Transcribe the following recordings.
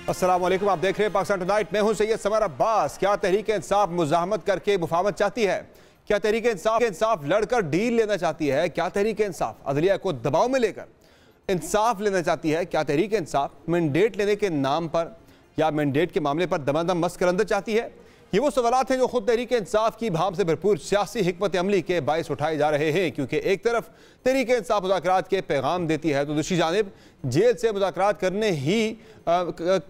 अस्सलाम वालेकुम, आप देख रहे हैं पाकिस्तान टुनाइट। मैं हूं सैयद समर अब्बास। क्या तहरीक इंसाफ मुज़ाहमत करके मुफाहमत चाहती है? क्या तहरीक इंसाफ लड़कर डील लेना चाहती है? क्या तहरीक इंसाफ अदलिया को दबाव में लेकर इंसाफ लेना चाहती है? क्या तहरीक इंसाफ मैंडेट लेने के नाम पर या मैंडेट के मामले पर दमादम मस्कर अंदर चाहती है? ये वो सवालात हैं जो खुद तहरीक इंसाफ की भाव से भरपूर सियासी हिकमत अमली के बायस उठाए जा रहे हैं, क्योंकि एक तरफ तहरीक इंसाफ मुज़ाकरात के पैगाम देती है तो दूसरी जानिब जेल से मुज़ाकरात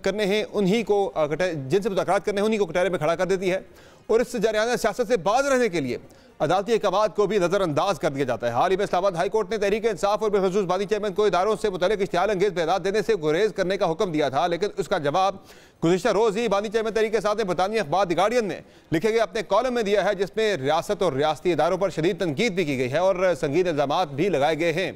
करने हैं उन्हीं को जिनसे मुज़ाकरात करने हैं उन्हीं को कटहरे में खड़ा कर देती है, और इस जारियाना सियासत से बाज रहने के लिए अदालती अहकामात को भी नज़रअंदाज कर दिया जाता है। हाल ही में इस्लामाबाद हाई कोर्ट ने तहरीक इंसाफ और बेखसूस बानी चेयरमैन को इदारों से मुतल्लिक़ इश्तिहाल अंगेज़ बयानात देने से गुरेज करने का हुक्म दिया था, लेकिन उसका जवाब गुज़िश्ता रोज़ ही बानी चेयरमैन तहरीक इंसाफ ने बरतानिया अखबार द गार्डियन में लिखे गए अपने कॉलम में दिया है, जिसमें रियासत और रियासती इदारों पर शदीद तनकीद भी की गई है और संगीन इल्ज़ामात भी लगाए गए हैं।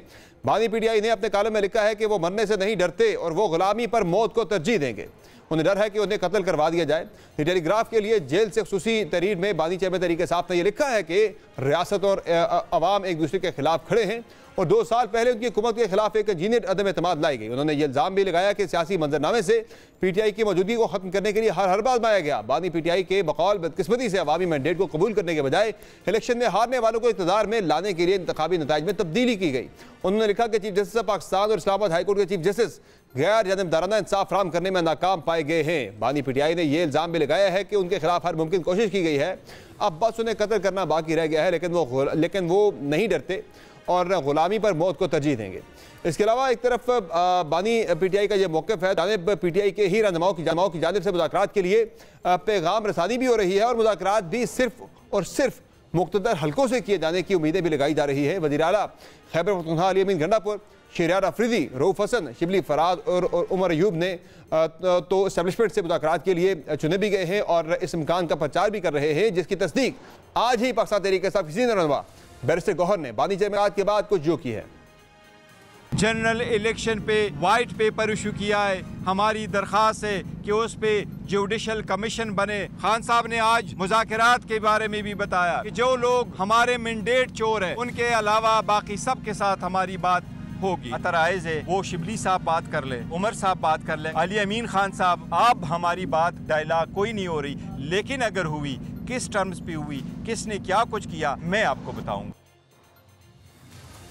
बानी PTI ने अपने कॉलम में लिखा है कि वो मरने से नहीं डरते और वो गुलामी पर मौत को तरजीह देंगे। उन्हें डर है कि उन्हें कत्ल करवा दिया जाए। टेलीग्राफ के लिए जेल से खुसूसी तहरीर में बानी चेयरमैन तहरीक इंसाफ ने यह लिखा है कि रियासत और अवाम एक दूसरे के खिलाफ खड़े हैं और 2 साल पहले उनकी हुकूमत के खिलाफ एक इंजीनियर अदम एतमाद लाई गई। उन्होंने ये इल्ज़ाम भी लगाया कि सियासी मंजरनामे से PTI की मौजूदगी को खत्म करने के लिए हर बार आजमाया गया। बानी PTI के बकौल बदकिस्मती से अवामी मैंडेट को कबूल करने के बजाय इलेक्शन में हारने वालों को इक़्तिदार में लाने के लिए इंतखाबी नताइज में तब्दीली की गई। उन्होंने लिखा कि चीफ जस्टिस ऑफ पाकिस्तान और इस्लामाबाद हाई कोर्ट के चीफ जस्टिस गैर जानबदाराना इंसाफ फराहम करने में नाकाम पाए गए हैं। बानी PTI ने यह इल्ज़ाम भी लगाया है कि उनके खिलाफ हर मुमकिन कोशिश की गई है, अब बस उन्हें कत्ल करना बाकी रह गया है, लेकिन वो नहीं डरते और गुलामी पर मौत को तरजीह देंगे। इसके अलावा एक तरफ बानी PTI का यह मौक़िफ़ है, जानिब PTI के ही रहनुमाओं की जानिब से मुज़ाकरात के लिए पैगाम रसानी भी हो रही है और मुज़ाकरात भी सिर्फ और सिर्फ मुख्तदर हल्कों से किए जाने की उम्मीदें भी लगाई जा रही है। वज़ीर आला खैबर पख्तूनख्वा अली अमीन गंडापुर, शहरियार अफरीदी, रऊफ़ हसन, शिबली फराद और उमर अयूब ने तो इस्टेब्लिशमेंट से मुज़ाकरात के लिए चुने भी गए हैं और इस इम्कान का प्रचार भी कर रहे हैं, जिसकी तस्दीक आज ही पाकिस्तान तहरीक इंसाफ किसी रहनुमा बैरिस्टर गौहर ने बानी चेयरमैन के बाद कुछ जो की है। जनरल इलेक्शन पे वाइट पेपर इशू किया है। हमारी दरख्वास्त है कि उस पे जुडिशल कमीशन बने। खान साहब ने आज मुज़ाकरात के बारे में भी बताया कि जो लोग हमारे मैंडेट चोर हैं उनके अलावा बाकी सब के साथ हमारी बात होगी। अतराइज है वो शिबली साहब बात कर ले, उमर साहब बात कर ले, अली अमीन खान साहब, अब हमारी बात डायलॉग कोई नहीं हो रही, लेकिन अगर हुई किस टर्म्स पे हुई, किसने क्या कुछ किया, मैं आपको बताऊंगा।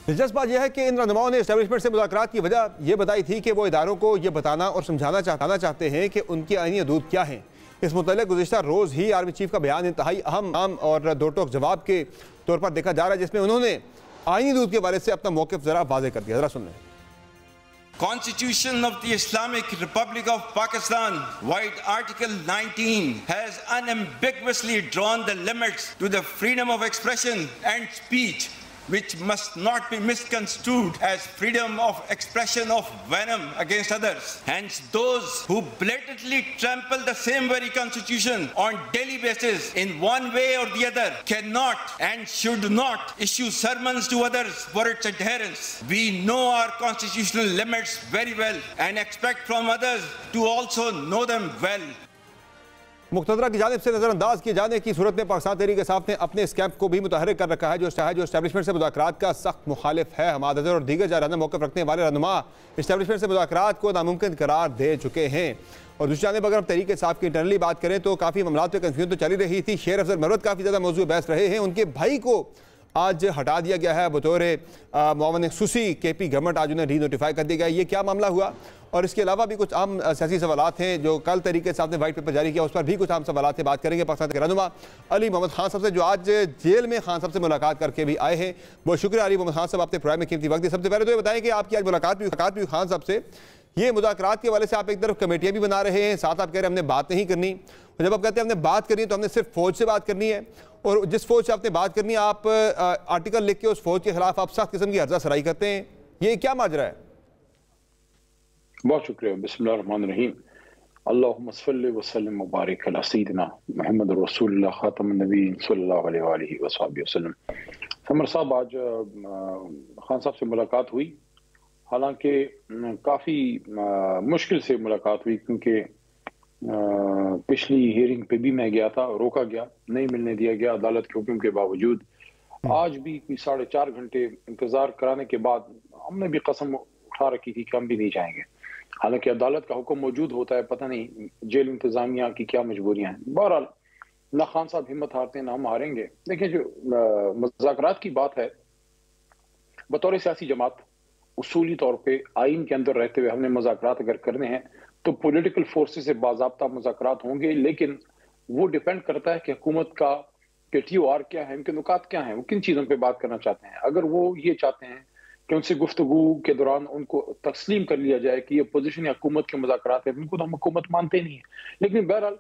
दिलचस्प बात यह है कि इन रहनुमाओं ने इस्टेब्लिशमेंट से मुज़ाकरात की वजह यह बताई थी कि वो इदारों को यह बताना और समझाना चाहते हैं कि उनकी आईनी हदूद क्या हैं। इस मुतल्लिक़ गुज़िश्ता रोज़ ही आर्मी चीफ का बयान इंतहाई अहम और दो टोक जवाब के तौर पर देखा जा रहा है, जिसमें उन्होंने आईनी हदूद के बारे से अपना मौक़िफ़ ज़रा वाज़ेह कर दिया। ज़रा सुन लें। Constitution of the Islamic Republic of Pakistan, white Article 19, has unambiguously drawn the limits to the freedom of expression and speech, which must not be misconstrued as freedom of expression of venom against others. Hence, those who blatantly trample the same very constitution on daily basis in one way or the other cannot and should not issue sermons to others for its adherence. We know our constitutional limits very well and expect from others to also know them well. मुक़्तदरा की जानिब से नज़रअंदाज किए जाने की सूरत में पाकिस्तान तहरीक इंसाफ ने अपने इस कैंप को भी मुतहर्रिक कर रखा है, जो इस्टेब्लिशमेंट से मुज़ाकरात का सख्त मुखालिफ है। हमाद अज़हर और दीगर जाराना मौक़िफ़ रखने वाले रहनुमा इस्टेब्लिशमेंट से मुज़ाकरात को नामुमकिन करार दे चुके हैं। और दूसरी जानिब अगर हम तहरीक इंसाफ की इंटरनली बात करें तो काफ़ी मामलात पर कन्फ्यूजन तो चली रही थी। शेर अफजल मरवत काफ़ी ज़्यादा मौजूद बहस रहे हैं। उनके भाई को आज हटा दिया गया है बतौर मुआवन खुसूसी KP गवर्नमेंट, आज उन्हें री नोटिफाई कर दिया गया। ये क्या मामला हुआ? और इसके अलावा भी कुछ आम सियासी सवालात हैं जो कल तहरीक इंसाफ ने वाइट पेपर जारी किया, उस पर भी कुछ आम सवालात से बात करेंगे। पाकिस्तान के रहनुमा अली मोहम्मद खान साहब से, जो आज जेल में खान साहब से मुलाकात करके भी आए हैं। बहुत शुक्रिया अली मोहम्मद खान साहब, आपने प्रोग्राम में कीमती वक्त दिया। सबसे पहले तो ये बताएं कि आपकी आज मुलाकात भी हुई खान साहब से। ये मुज़ाकरात के वाले से आप एक तरफ कमेटियाँ भी बना रहे हैं, साथ आप कह रहे हैं हमने बात नहीं करनी, और जब आप कहते हैं हमने बात करनी है तो हमने सिर्फ फ़ौज से बात करनी है, और जिस फ़ौज से आपने बात करनी है आप आर्टिकल लिख के उस फ़ौज के खिलाफ आप सख्त किस्म की हर्जा सराई करते हैं। ये क्या माजरा है? बहुत शुक्रिया। बिस्मिल्लाहिर्रहमानिर्रहीम। अल्लाहुम्मा सल्लि व सल्लिम व बारिक अला सय्यिदिना मुहम्मद रसूलुल्लाह खातमुन नबीय्यीन सल्लल्लाहु अलैहि व सल्लम। समर साहब, आज खान साहब से मुलाकात हुई, हालांकि काफ़ी मुश्किल से मुलाकात हुई, क्योंकि पिछली हियरिंग पे भी मैं गया था, रोका गया, नहीं मिलने दिया गया अदालत के हुक्म के बावजूद। आज भी कोई 4.5 घंटे इंतज़ार कराने के बाद हमने भी कसम उठा रखी थी कि हम भी नहीं जाएंगे। हालांकि अदालत का हुक्म मौजूद होता है, पता नहीं जेल इंतजामिया की क्या मजबूरियां हैं। बहरहाल ना खान साहब हिम्मत हारते हैं ना हम हारेंगे। देखिए जो मुज़ाकरात की बात है, बतौर सियासी जमात उसूली तौर पे आइन के अंदर रहते हुए हमने मुज़ाकरात अगर करने हैं तो पॉलिटिकल फोर्सेस से बाज़ाब्ता मुज़ाकरात होंगे, लेकिन वो डिपेंड करता है कि हुकूमत का TOR क्या है, उनके नुकात क्या हैं, वो किन चीज़ों पे बात करना चाहते हैं। अगर वो ये चाहते हैं कि उनसे गुफ्तगू के दौरान उनको तस्लीम कर लिया जाए कि ये पोजीशन या हुकूमत के मुज़ाकरात है, उनको तो हम हुकूमत मानते नहीं है। लेकिन बहरहाल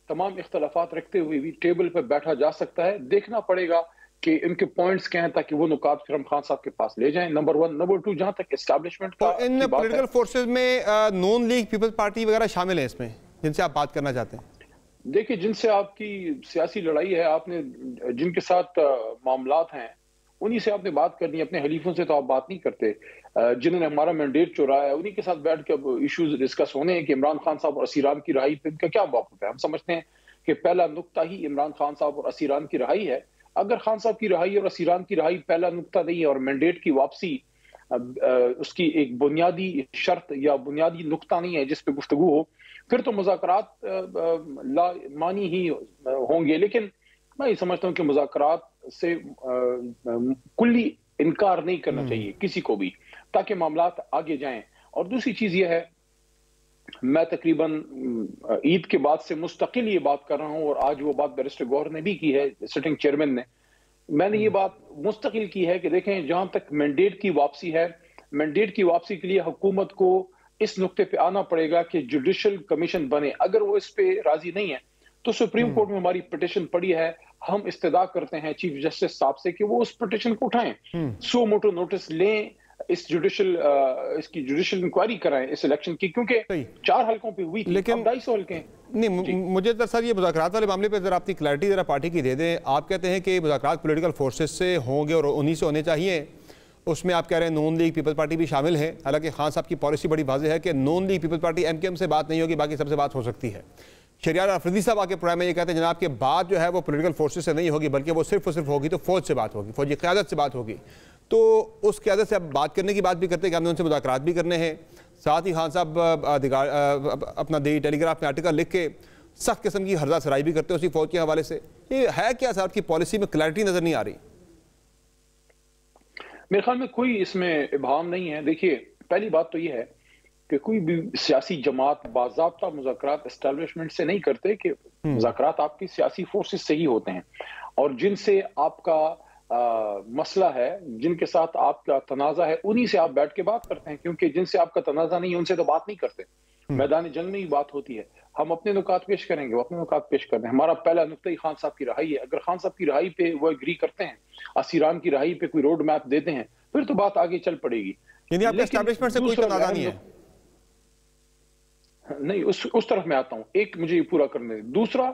तमाम इख्तलाफात रखते हुए भी टेबल पर बैठा जा सकता है। देखना पड़ेगा कि इनके पॉइंट्स क्या हैं ताकि वो नुकात फिर हम खान साहब के पास ले जाएं। नंबर 1। नंबर 2, जहां तक एस्टैब्लिशमेंट का इन पॉलिटिकल फोर्सेस में नून लीग, पीपल्स पार्टी वगैरह शामिल है इसमें, जिनसे आप बात करना चाहते हैं? देखिए, जिनसे आपकी सियासी लड़ाई है, आपने जिनके साथ मामलात हैं उन्हीं से आपने बात करनी है। अपने हलीफों से तो आप बात नहीं करते। जिन्होंने हमारा मैंडेट चुराया है उन्हीं के साथ बैठ के अब इश्यूज डिस्कस होने हैं कि इमरान खान साहब और असीरान की रहाई पे इनका क्या मौक़िफ़ है। हम समझते हैं कि पहला नुक्ता ही इमरान खान साहब और असीरान की रहाई है। अगर खान साहब की रहाई और असीरान की रहाई पहला नुक्ता नहीं है और मैंडेट की वापसी उसकी एक बुनियादी शर्त या बुनियादी नुक्ता नहीं है जिस पे गुफ्तगू हो, फिर तो मुज़ाकरात मानी ही होंगे। लेकिन मैं ये समझता हूँ कि मुज़ाकरात से कुल्ली इनकार नहीं करना चाहिए किसी को भी, ताकि मामलात आगे जाएं। और दूसरी चीज ये है, मैं तकरीबन ईद के बाद से मुस्तकिल ये बात कर रहा हूं और आज वो बात बैरिस्टर गौहर ने भी की है, सिटिंग चेयरमैन ने। मैंने ये बात मुस्तकिल की है कि देखें, जहां तक मैंडेट की वापसी है, मैंडेट की वापसी के लिए हुकूमत को इस नुक्ते पे आना पड़ेगा कि जुडिशल कमीशन बने। अगर वो इस पे राजी नहीं है तो सुप्रीम कोर्ट में हमारी पिटिशन पड़ी है। हम इस्तदा करते हैं चीफ जस्टिस साहब से कि वो उस पिटिशन को उठाएं, सो मोटो नोटिस लें, इस इसकी जुडिशल इंक्वायरी कराएं इस इलेक्शन की, क्योंकि 4 हलकों पे हुई थी, लेकिन 250 हल्के नहीं। मुझे तो सर ये मुज़ाकरात वाले मामले पे जरा अपनी क्लैरिटी जरा पार्टी की दे दें। आप कहते हैं कि मुज़ाकरात पॉलिटिकल फोर्सेस से होंगे और उन्हीं से होने चाहिए, उसमें आप कह रहे हैं नून लीग, पीपल्स पार्टी भी शामिल है। हालांकि खान साहब की पॉलिसी बड़ी वाज़ेह है कि नून लीग, पीपल्स पार्टी, MKM से बात नहीं होगी, बाकी सबसे बात हो सकती है। शहरियार अफरीदी साहब आके प्रोग्राम में ये कहते हैं जनाब के बात जो है वो पॉलिटिकल फोर्सेस से नहीं होगी, बल्कि वो सिर्फ और सिर्फ होगी तो फौज से बात होगी, फौजी क़यादत से बात होगी। तो उस क़यादत से अब बात करने की बात भी करते हैं कि हमने उनसे मुज़ाकरात भी करने हैं। साथ ही खान साहब अपना दी टेलीग्राफ में आर्टिकल लिख के सख्त किस्म की हर्जा सराई भी करते हैं उसी फौज के हवाले से। ये है क्या साहब की पॉलिसी में क्लैरिटी नजर नहीं आ रही? मेरे ख्याल में कोई इसमें इबाम नहीं है। देखिए, पहली बात तो ये है कि कोई भी सियासी जमात बाज़ाब्ता मुज़ाकरात एस्टैब्लिशमेंट से नहीं करते, कि मुज़ाकरात आपकी सियासी फोर्सेस से ही होते हैं और जिनसे आपका मसला है, जिनके साथ आपका तनाज़ा है, उन्हीं से आप बैठ के बात करते हैं, क्योंकि जिनसे आपका तनाज़ा नहीं है उनसे तो बात नहीं करते। मैदान जंग में ही बात होती है। हम अपने नुकात पेश करेंगे, वो अपने नुकात पेश करते हैं। हमारा पहला नुक्ता ही खान साहब की रहाई है। अगर खान साहब की रहाई पे वो एग्री करते हैं, असीरान की रहाई पे कोई रोड मैप देते हैं, फिर तो बात आगे चल पड़ेगी। यानी एस्टैब्लिशमेंट से कोई तनाज़ा नहीं है? नहीं, उस तरफ मैं आता हूं। एक मुझे ये पूरा करने दें। दूसरा,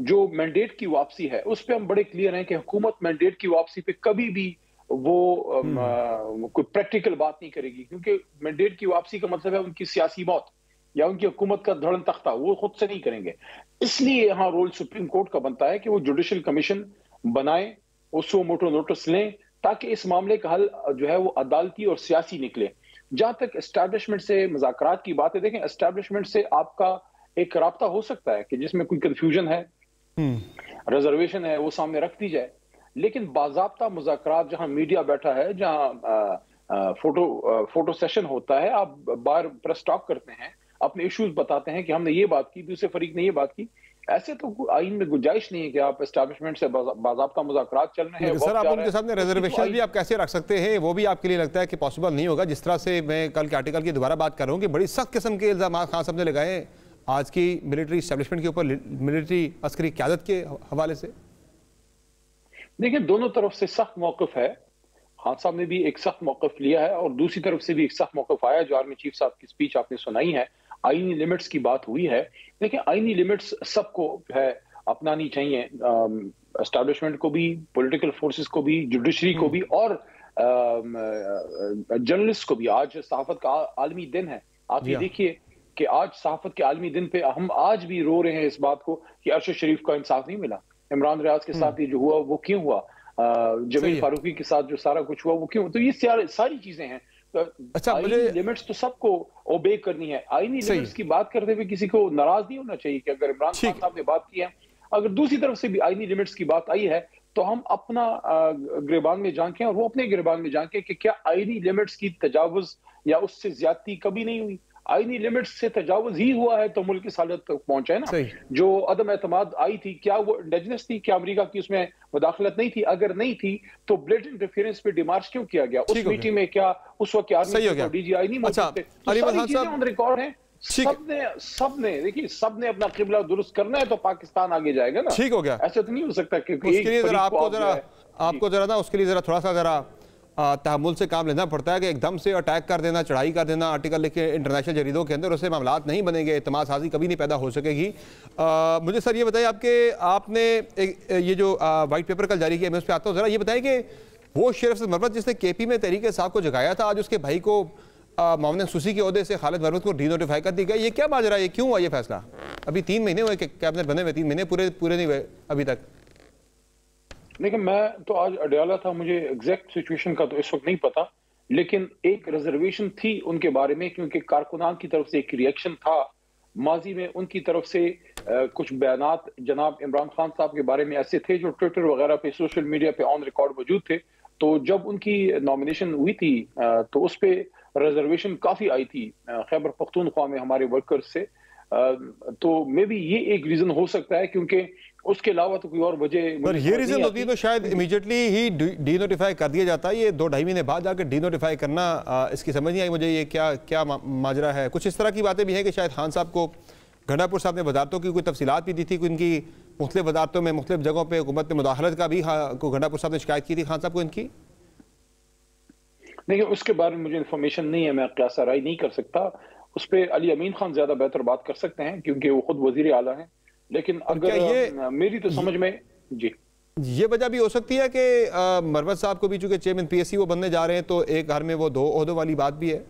जो मैंडेट की वापसी है उस पर हम बड़े क्लियर हैं कि हुकूमत मैंडेट की वापसी पे कभी भी वो कोई प्रैक्टिकल बात नहीं करेगी, क्योंकि मैंडेट की वापसी का मतलब है उनकी सियासी मौत या उनकी हुकूमत का धड़न तख्ता, वो खुद से नहीं करेंगे। इसलिए यहाँ रोल सुप्रीम कोर्ट का बनता है कि वो जुडिशल कमीशन बनाए, उसको मोटो नोटिस लें, ताकि इस मामले का हल जो है वो अदालती और सियासी निकले। जहां तक एस्टैब्लिशमेंट से मुज़ाकरात की बात है, देखें, एस्टैब्लिशमेंट से आपका एक राब्ता हो सकता है कि जिसमें कोई कंफ्यूजन है, रिजर्वेशन है, वो सामने रख दी जाए। लेकिन बाज़ाब्ता मुज़ाकरात जहां मीडिया बैठा है, जहां फोटो सेशन होता है, आप बाहर प्रेस टॉक करते हैं, अपने इश्यूज बताते हैं कि हमने ये बात की, दूसरे फरीक ने ये बात की, ऐसे तो आइन में गुंजाइश नहीं है कि आप एस्टैब्लिशमेंट से बाज़ाब्ता मुज़ाकरात चल रहे हैं। सर, आप उनके सामने रिजर्वेशन भी आप कैसे रख सकते हैं? वो भी आपके लिए लगता है कि पॉसिबल नहीं होगा? जिस तरह से मैं कल के आर्टिकल की दोबारा बात कर रहा हूँ कि बड़ी सख्त किस्म के इल्जाम खान साहब ने लगाए आज की मिलिट्री एस्टैब्लिशमेंट के ऊपर, मिलिट्री अस्करी क़यादत के हवाले से। देखिए, दोनों तरफ से सख्त मौक़िफ़ है। खान साहब ने भी एक सख्त मौक़िफ़ लिया है और दूसरी तरफ से भी एक सख्त मौक़िफ़ आया, जो आर्मी चीफ साहब की स्पीच आपने सुनाई है। आईनी लिमिट्स की बात हुई है। देखिए, आईनी लिमिट्स सबको है अपनानी चाहिए, एस्टैब्लिशमेंट को भी, पॉलिटिकल फोर्सेस को भी, जुडिशरी को भी और जर्नलिस्ट को भी। आज सहाफत का आलमी दिन है। आप ये देखिए कि आज सहाफत के आलमी दिन पे हम आज भी रो रहे हैं इस बात को कि अरशद शरीफ का इंसाफ नहीं मिला। इमरान रियाज के साथ ये जो हुआ वो क्यों हुआ, जमील फारूकी के साथ जो सारा कुछ हुआ वो क्यों। तो ये सारी चीजें हैं, अच्छा, आईनी लिमिट्स तो सबको ओबे करनी है। आईनी लिमिट्स की बात करते हुए किसी को नाराज नहीं होना चाहिए कि अगर इमरान खान साहब ने बात की है, अगर दूसरी तरफ से भी आईनी लिमिट्स की बात आई है तो हम अपना गिरबान में झांकें और वो अपने गिरबान में झांकें कि क्या आईनी लिमिट्स की तजावुज या उससे ज्यादती कभी नहीं हुई। आईनी लिमिट्स से तजावुज ही हुआ है तो मुल्क इस हालत तक पहुंचा है ना। जो अदम एतमाद आई थी, क्या वो इंडिजिनस थी, क्या अमेरिका की उसमें मुदाखलत नहीं थी? अगर नहीं थी तो ब्लेड इंटरफेरेंस पे डिमार्च क्यों किया गया? उस मीटिंग में क्या उस वक्त आर्मी डीजीआई नहीं मौजूद थे? तो सारी चीजें ऑन रिकॉर्ड हैं। सबने देखिए, सबने अपना किबला दुरुस्त करना है तो पाकिस्तान आगे जाएगा ना। ठीक हो गया। ऐसा तो नहीं हो सकता कि उसके लिए आपको जरा ना उसके लिए जरा थोड़ा सा जरा तहमुल से काम लेना पड़ता है कि एकदम से अटैक कर देना, चढ़ाई कर देना, आर्टिकल लिखे इंटरनेशनल जरीदों के अंदर, उससे मामलात नहीं बनेंगे, इत्तेमाद साजी कभी नहीं पैदा हो सकेगी। मुझे सर ये बताइए, आपने ये जो वाइट पेपर कल जारी किया, मैं उस पर आता हूँ, ज़रा ये बताइए कि वो शेर मरवत जिसने KP में तहरीक इंसाफ को जगाया था, आज उसके भाई को मामून खसूसी के ओहदे से खालिद मरवत को डीनोटिफाई कर दी गई, ये क्या माजरा है? क्यों हुआ ये फैसला? अभी 3 महीने हुए कैबिनेट बने हुए, 3 महीने पूरे नहीं हुए अभी तक। लेकिन मैं तो आज अडयाला था, मुझे एग्जैक्ट सिचुएशन का तो इस वक्त नहीं पता, लेकिन एक रिजर्वेशन थी उनके बारे में क्योंकि कारकुनान की तरफ से एक रिएक्शन था। माजी में उनकी तरफ से कुछ बयानात जनाब इमरान खान साहब के बारे में ऐसे थे जो ट्विटर वगैरह पे, सोशल मीडिया पे ऑन रिकॉर्ड मौजूद थे। तो जब उनकी नॉमिनेशन हुई थी तो उस पर रिजर्वेशन काफ़ी आई थी खैबर पख्तूनख्वा में हमारे वर्कर्स से। तो मे बी ये एक रीज़न हो सकता है, क्योंकि उसके अलावा तो कोई और वजह। पर ये रीजन होती तो शायद इमीडिएटली ही डीनोटिफाई कर दिया जाता है। ये 2-2.5 महीने बाद जाकर डीनोटिफाई करना, इसकी समझ नहीं आई मुझे, ये क्या माजरा है। कुछ इस तरह की बातें भी हैं कि शायद खान साहब को घंडापुर साहब ने वजारतों की कोई तफसीलात भी दी थी, कि उनकी मुख्तलिफ वजारतों में मुख्तलिफ जगहों पर हुकूमत में मुदाखलत का भी घंडापुर साहब ने शिकायत की थी खान साहब को इनकी। देखिए, उसके बारे में मुझे इन्फॉर्मेशन नहीं है, मैं क़यासा राय नहीं कर सकता। उस पर अली अमीन खान ज्यादा बेहतर बात कर सकते हैं क्योंकि वो खुद वजीर आला हैं। लेकिन अगर मेरी तो समझ में जी ये वजह भी हो सकती है कि मरवत साहब को भी चूंकि चेयरमैन PSC वो बनने जा रहे हैं तो एक घर में वो 2 ओहदों वाली बात भी है,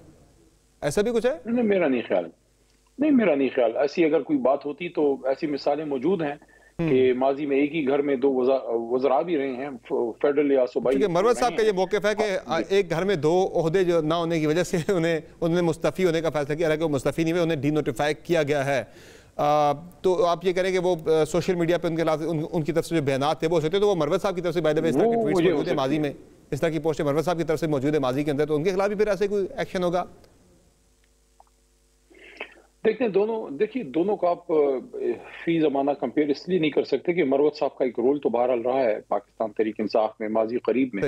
ऐसा भी कुछ है? नहीं, मेरा नहीं ख्याल। ऐसी अगर कोई बात होती तो ऐसी मिसालें मौजूद हैं कि माजी में एक ही घर में 2 वज़रा भी रहे हैं, फेडरल या सूबाई। मरवत साहब का ये मौक़िफ़ है कि एक घर में 2 ओहदे जो ना होने की वजह से उन्होंने मुस्तफ़ी होने का फैसला किया, हालांकि वो मुस्तफ़ी नहीं हुए, उन्हें डीनोटिफाई किया गया है। तो आप ये करें कि वो सोशल मीडिया पे उनके खिलाफ उनकी तरफ से जो बयानात थे वो होते, तो वो मरवत साहब की तरफ से बाय द वे इस तरह की ट्वीट्स मौजूद है माजी में, इस तरह की पोस्टें मरवत साहब की तरफ से मौजूद है माजी के अंदर, तो उनके खिलाफ भी फिर ऐसे कोई एक्शन होगा? देखिए दोनों का आप फी जमाना कंपेयर इसलिए नहीं कर सकते कि मरवत साहब का एक रोल तो बहरहाल रहा है पाकिस्तान तहरीक इंसाफ में माजी करीब में,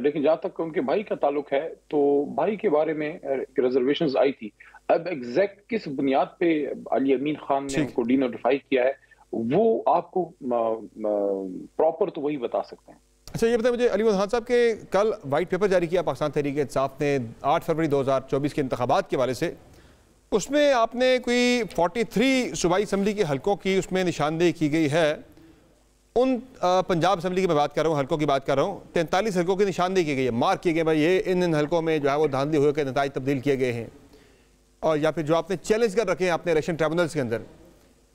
लेकिन जहाँ तक उनके भाई का ताल्लुक है तो भाई के बारे में रिजर्वेशंस आई थी। अब एग्जैक्ट किस बुनियाद पे अली अमीन खान ने उनको डीनोटिफाई किया है वो आपको प्रॉपर तो वही बता सकते हैं। अच्छा, ये बताएं मुझे अली खान साहब के कल वाइट पेपर जारी किया पाकिस्तान तहरीक इंसाफ ने 8 फरवरी 2024 के इंतखाबात के हवाले से, उसमें आपने कोई 43 सूबाई असम्बली के हलकों की उसमें निशानदेही की गई है। उन पंजाब असम्बली की मैं बात कर रहा हूँ, हलकों की बात कर रहा हूँ, 43 हलकों की निशानदेही की गई है, मार्क किए गए भाई ये इन हलकों में जो है वो धांधली हुए के नताइज तब्दील किए गए हैं, और या फिर जो आपने चैलेंज कर रखे हैं अपने इलेक्शन ट्रिब्यूनल्स के अंदर,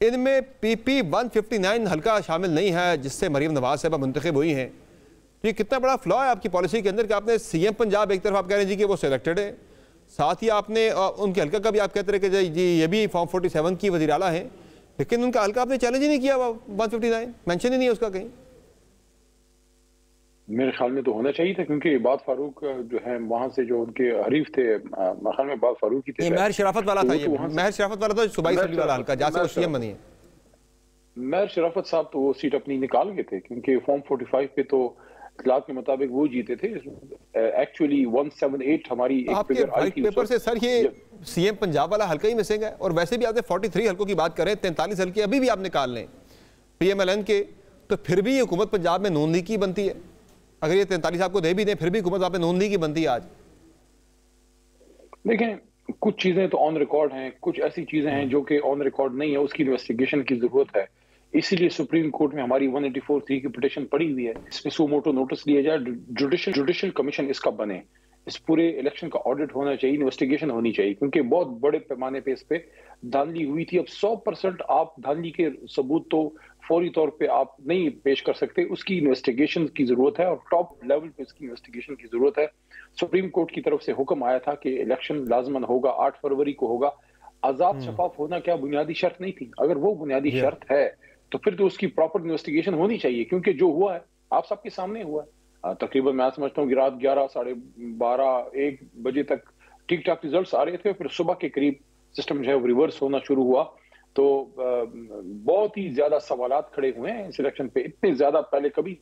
इनमें PP 159 हल्का शामिल नहीं है जिससे मरीम नवाज साहबा मुंतखब हुई हैं। तो ये कितना बड़ा फ्लॉ है आपकी पॉलिसी के अंदर कि आपने CM पंजाब एक तरफ आप कह रहे हैं जी कि वो सिलेक्टेड है, साथ ही आपने उनके हल्का का भी आप कहते रहे कि जी ये भी फॉर्म 47 की वज़ीर आला हैं, लेकिन उनका हल्का आपने चैलेंज ही नहीं किया, 159 मेंशन ही नहीं है उसका कहीं। मेरे ख्याल में तो होना चाहिए था क्योंकि बात फारूक जो है वहां से जो उनके हरीफ थे, मेरे ख्याल में बात फारूक ही थे, महर शराफत वाला था, ये महर शराफत वाला था सूबाई असम्बली वाला हल्का जहाँ से वो CM बनी है। महर शराफत साहब तो वो सीट अपनी निकाल गए थे क्योंकि फॉर्म 45 पे तो इतलात के मुताबिक वो जीते थे। एक्चुअली 178 हमारी एक फिगर आई थी पेपर से। सर ये CM पंजाब वाला हल्का ही मिसिंग है, और वैसे भी आपने 43 हल्कों की बात करें, 43 हल्के अभी भी आप निकाल लें PMLN के, तो फिर भी ये हुकूमत पंजाब में नून लीग की बनती है। अगर ये 43 आपको दे भी दें फिर भी हुकूमत आप में नून लीग की बनती है आज। देखें, कुछ चीजें तो ऑन रिकॉर्ड हैं, कुछ ऐसी चीजें हैं जो कि ऑन रिकॉर्ड नहीं है, उसकी इन्वेस्टिगेशन की जरूरत है। इसीलिए सुप्रीम कोर्ट में हमारी 184(3) की पिटीशन पड़ी हुई है, इस पे सो मोटो नोटिस लिया जाए, जुडिशियल कमीशन इसका बने। इस पूरे इलेक्शन का ऑडिट होना चाहिए, इन्वेस्टिगेशन होनी चाहिए, क्योंकि बहुत बड़े पैमाने पे इस पे धांधली हुई थी। अब 100% आप धांधली के सबूत तो फौरी तौर पे आप नहीं पेश कर सकते, उसकी इन्वेस्टिगेशन की जरूरत है और टॉप लेवल पे इसकी इन्वेस्टिगेशन की जरूरत है। सुप्रीम कोर्ट की तरफ से हुक्म आया था कि इलेक्शन लाजमन होगा, 8 फरवरी को होगा। आजाद शफाफ होना क्या बुनियादी शर्त नहीं थी? अगर वो बुनियादी शर्त है तो फिर तो उसकी प्रॉपर इन्वेस्टिगेशन होनी चाहिए, क्योंकि जो हुआ है आप सबके सामने हुआ है। तकरीबन मैं समझता हूँ कि रात 11, साढ़े 12, 1 बजे तक ठीक ठाक रिजल्ट्स आ रहे थे, फिर सुबह के करीब सिस्टम जो है वो रिवर्स होना शुरू हुआ। तो बहुत ही ज्यादा सवालात खड़े हुए हैं इस इलेक्शन पे, इतने ज्यादा पहले कभी।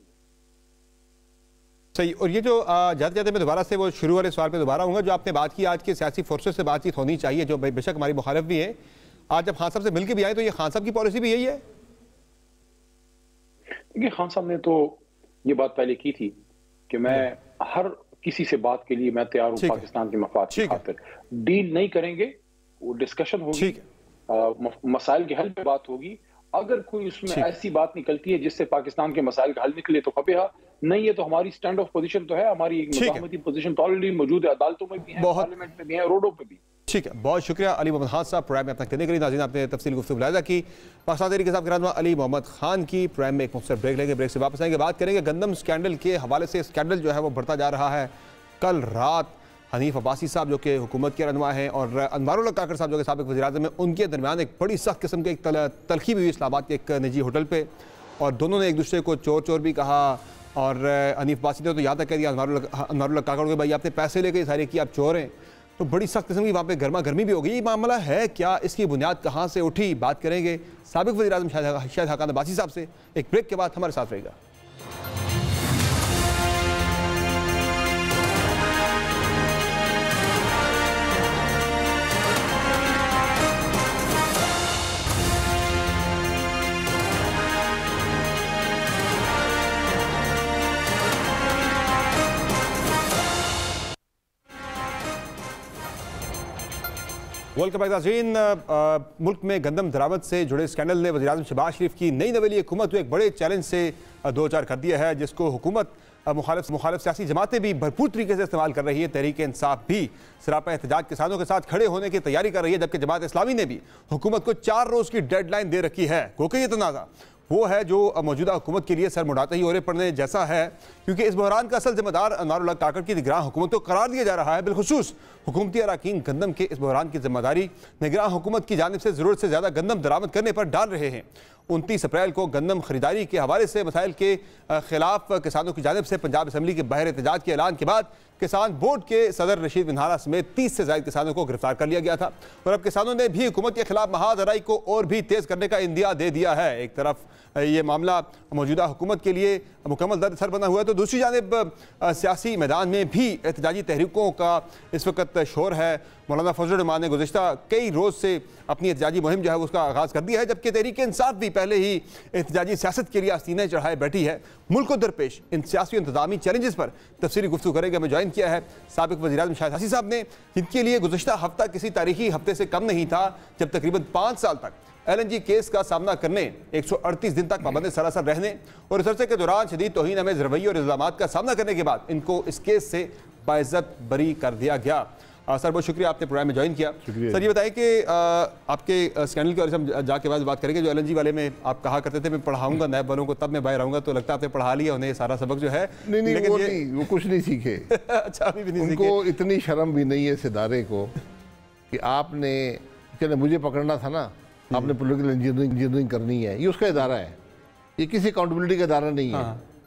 सही। और ये जो जाते जाते मैं दोबारा से वो शुरू वाले सवाल पे दोबारा आऊंगा, जो आपने बात की आज की सियासी फोर्सेस से बातचीत होनी चाहिए, जो बेशक हमारी मुखालिफ भी है। आज जब खान साहब से मिलकर भी आए तो ये खान साहब की पॉलिसी भी यही है? देखिए, खान साहब ने तो ये बात पहले की थी कि मैं हर किसी से बात के लिए मैं तैयार हूँ, पाकिस्तान के मफाद की खातिर। डील नहीं करेंगे, वो डिस्कशन होगी, मसाइल के हल पे बात होगी। अगर कोई उसमें ऐसी बात निकलती है जिससे पाकिस्तान के मसाइल का हल निकले तो फबेहा, नहीं है तो हमारी स्टैंड ऑफ पोजीशन तो है, हमारी एक मुजाहमती पोजीशन तो ऑलरेडी मौजूद है, अदालतों में भी है, पार्लियामेंट में भी है, रोडों पे भी। ठीक है, बहुत शुक्रिया अली मोहम्मद खान साहब प्रोग्राम में अपना करने के लिए। नाज़रीन, आपने तफसील गुफ्तगू मुलाहिज़ा की। पाकिस्तान तहरीक इंसाफ के रहनुमा अली मोहम्मद खान की प्रोग्राम में एक मुख्तसर ब्रेक लेंगे, ब्रेक से वापस आएंगे, बात करेंगे गंदम स्कैंडल के हवाले से। स्कैंडल जो है वो बढ़ता जा रहा है। कल रात हनीफ अब्बासी साहब जो कि हुकूमत के रहनुमा हैं और अनवारुल्लाह काकड़ साहब जो कि साबिक़ वज़ीर-ए-आज़म हैं, उनके दरमियान एक बड़ी सख्त किस्म की एक तलखी भी हुई इस्लामाबाद के एक निजी होटल पर, और दोनों ने एक दूसरे को चोर चोर भी कहा। और हनीफ अब्बासी ने तो यहाँ तक कह दिया अनवारुल्लाह काकड़ को, भाई आपने पैसे लेके सारे कि आप चोर हैं। तो बड़ी सख्त किस्म की वहाँ पे गर्मा गर्मी भी हो गई। ये मामला है क्या, इसकी बुनियाद कहाँ से उठी, बात करेंगे साबिक़ वज़ीर-ए-आज़म शाहिद हाकान अब्बासी साहब से। एक ब्रेक के बाद हमारे साथ रहेगा। वेलकम बैक नाज़रीन। मुल्क में गंदम दरामद से जुड़े स्कैंडल ने वज़ीर-ए-आज़म शहबाज शरीफ की नई नवेली हुकूमत को एक बड़े चैलेंज से दो चार कर दिया है, जिसको हुकूमत मुखालिफ सियासी जमातें भी भरपूर तरीके से इस्तेमाल कर रही है। तहरीक इंसाफ भी सरापा एहतजाज किसानों के साथ खड़े होने की तैयारी कर रही है, जबकि जमात इस्लामी ने भी हुकूमत को 4 रोज़ की डेडलाइन दे रखी है। क्योंकि ये तनाज़ा वो है जो मौजूदा हुकूमत के लिए सर मुड़ाते ही ओरे पड़ने जैसा है, क्योंकि इस बहरान का असल जिम्मेदार अनवारुल्लाह काकड़ की निगरान हुकूमत को करार दिया जा रहा है। बिलखुसूस हुकूमती अराकीन गंदम के इस बहरान की जिम्मेदारी निगरान हुकूमत की जानिब से ज़रूरत से ज़्यादा गंदम दरामद करने पर डाल रहे हैं। 29 अप्रैल को गंदम खरीदारी के हवाले से मसाइल के खिलाफ किसानों की जानिब से पंजाब असम्बली के बाहर एहतजाज के ऐलान के बाद किसान बोर्ड के सदर रशीद मिन्हारा समेत 30 से ज़ायद किसानों को गिरफ्तार कर लिया गया था। और अब किसानों ने भी हुकूमत के खिलाफ महाजराई को और भी तेज़ करने का इंदिया दे दिया है। एक तरफ ये मामला मौजूदा हुकूमत के लिए मुकम्मल दर्द सर बना हुआ है, तो दूसरी जानिब सियासी मैदान में भी एहतजाजी तहरीकों का इस वक्त शोर है। मौलाना फजल रहमान ने गुज़िश्ता कई रोज़ से अपनी एहतजाजी मुहिम जो है उसका आगाज़ कर दिया है, जबकि तहरीक इंसाफ भी पहले ही एहतजाजी सियासत के लिए आस्तीनें चढ़ाए बैठी है। मुल्क को दरपेश इन सियासी इंतजामी चैलेंजेस पर तफसीली गुफ्तगू करेंगे। हमें ज्वाइन किया है साबिक़ वज़ीर-ए-आज़म शाहिद हासी साहब ने, जिनके लिए गुज़िश्ता हफ्ता किसी तारीखी हफ्ते से कम नहीं था, जब तकरीबन 5 साल तक LNG केस का सामना करने, 138 दिन तक पाबंद सरासर रहने और इस अरसे के दौरान शदीद तौहीन आमेज़ रवैये और इल्ज़ामात का सामना करने के बाद इनको इस केस से बाइज़्ज़त बरी कर दिया गया। सर बहुत शुक्रिया, आपने प्रोग्राम में ज्वाइन किया। सर ये बताएं कि आपके स्कैंडल के बारे में हम जाके बाद बात करेंगे। जो LNG वाले में आप कहा करते थे मैं पढ़ाऊंगा नैब वालों को, तब मैं बाहर आऊँगा, तो लगता है आपने पढ़ा लिया उन्हें सारा सबक जो है। नहीं, वो कुछ नहीं सीखे। अच्छा, अभी भी नहीं सीखे। उनको इतनी शर्म भी नहीं है इस इदारे को कि आपने, चले मुझे पकड़ना था ना, आपने पॉलिटिकल इंजीनियरिंग करनी है। ये उसका इदारा है, ये किसी अकाउंटेबिलिटी का इदारा नहीं है।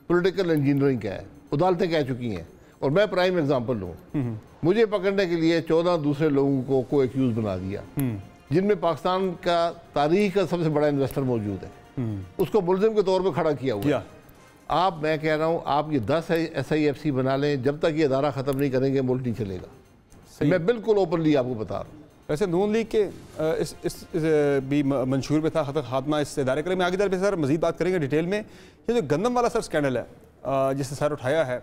पॉलिटिकल इंजीनियरिंग का है, अदालतें कह चुकी हैं। और मैं प्राइम एग्जांपल हूँ, मुझे पकड़ने के लिए 14 दूसरे लोगों को एक्यूज बना दिया, जिनमें पाकिस्तान का तारीख का सबसे बड़ा इन्वेस्टर मौजूद है, उसको मुलजिम के तौर पर खड़ा किया हुआ। आप, मैं कह रहा हूँ, आप ये 10 SIFC बना लें, जब तक ये इदारा ख़त्म नहीं करेंगे मुल्क नहीं चलेगा। मैं बिल्कुल ओपनली आपको बता रहा हूँ। वैसे नून लीग के इस भी मंशूर में था खात्मा इस इदारे के लिए। मैं आगे दर पे सर मज़ीद बात करेंगे डिटेल में। ये जो गंदम वाला सर स्कैंडल है जिससे सर उठाया है,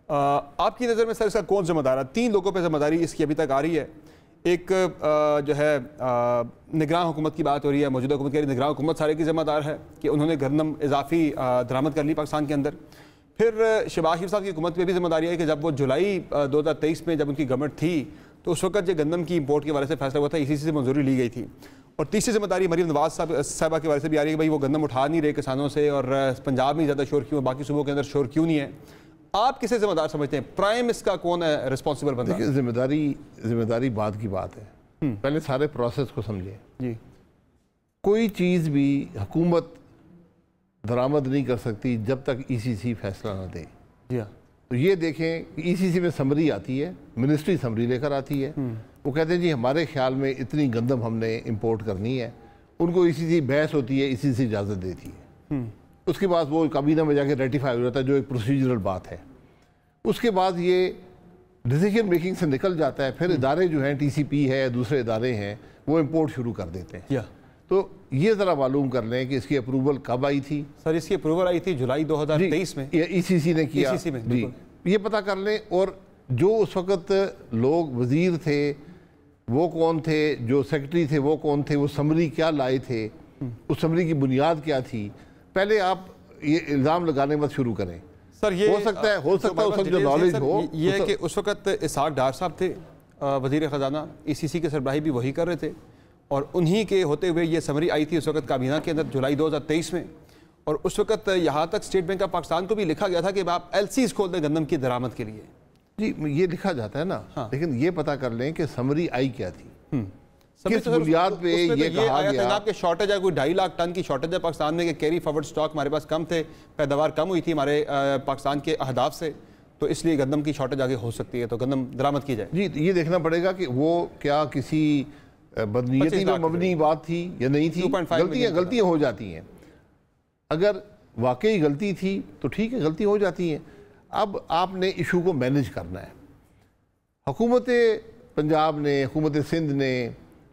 आपकी नज़र में सर इसका कौन जिम्मेदार है? 3 लोगों पे जिम्मेदारी इसकी अभी तक आ रही है। एक जो है निगरान हुकूमत की बात हो रही है, मौजूदा हुकूमत कह रही है निगरान हुकूमत सारे की जिम्मेदार है कि उन्होंने गंदम इजाफी दरामद कर ली पाकिस्तान के अंदर। फिर शहबाज शरीफ साहब की हुकूमत में भी जिम्मेदारी है कि जब वो जुलाई 2023 में जब उनकी गवर्नमेंट थी तो उस वक्त जो गंदम की इंपोर्ट के बारे से फैसला हुआ था, ICC से मंजूरी ली गई थी। और तीसरी जिम्मेदारी मरीम नवाज साहबा के बारे से भी आ रही है कि भाई वो गंदम उठा नहीं रहे किसानों से, और पंजाब में ज़्यादा शोर क्यों है, बाकी सूबों के अंदर शोर क्यों नहीं है। आप किसे जिम्मेदार समझते हैं? प्राइम इसका कौन है रिस्पॉन्सिबल बंदा? देखिए, जिम्मेदारी बात की बात है। पहले सारे प्रोसेस को समझें जी। कोई चीज़ भी हुकूमत दरामद नहीं कर सकती जब तक ECC फैसला ना दे। जी हाँ। तो ये देखें कि ECC में समरी आती है, मिनिस्ट्री समरी लेकर आती है, वो कहते हैं जी हमारे ख्याल में इतनी गंदम हमने इंपोर्ट करनी है, उनको ECC बहस होती है, ECC इजाज़त देती है, उसके बाद वो काबीना में जाके रेटिफाई हो जाता है, जो एक प्रोसीजरल बात है। उसके बाद ये डिसीजन मेकिंग से निकल जाता है, फिर इदारे जो हैं TCP है, दूसरे इदारे हैं, वो इंपोर्ट शुरू कर देते हैं। तो ये ज़रा मालूम कर लें कि इसकी अप्रूवल कब आई थी। सर इसकी अप्रूवल आई थी जुलाई 2023 में, ECC ने किया जी, ये पता कर लें। और जो उस वक़्त लोग वज़ीर थे वो कौन थे, जो सेक्रेटरी थे वो कौन थे, वो समरी क्या लाए थे, उस समरी की बुनियाद क्या थी, पहले आप ये इल्ज़ाम लगाने मत शुरू करें। सर ये हो सकता है उस वक्त जो नॉलेज हो, ये है कि उस वक्त इसहाक डार साहब थे वज़ीर ख़जाना, ECC के सरबराही भी वही कर रहे थे, और उन्हीं के होते हुए ये समरी आई थी उस वक्त काबीना के अंदर जुलाई 2023 में। और उस वक्त यहाँ तक स्टेट बैंक ऑफ पाकिस्तान को भी लिखा गया था कि आप LCs खोल दें गंदम की दरामद के लिए। जी, ये लिखा जाता है ना। हाँ। लेकिन ये पता कर लें कि समरी आई क्या थी, किस तो बुनियाद पे ये कहा गया। आपके शॉर्टेज है, कोई 2.5 लाख टन की शॉर्टेज है पाकिस्तान में, कि कैरी फॉरवर्ड स्टॉक हमारे पास कम थे, पैदावार कम हुई थी हमारे पाकिस्तान के अहदाफ से, तो इसलिए गंदम की शॉर्टेज आगे हो सकती है, तो गंदम दरामद की जाए। जी, ये देखना पड़ेगा कि वो क्या किसी बदनीयती में मबनी बात थी या नहीं थी। गलतियाँ हो जाती हैं, अगर वाकई गलती थी तो ठीक है, गलती हो जाती है। अब आपने इशू को मैनेज करना है। हुकूमत पंजाब ने, हुकूमत सिंध ने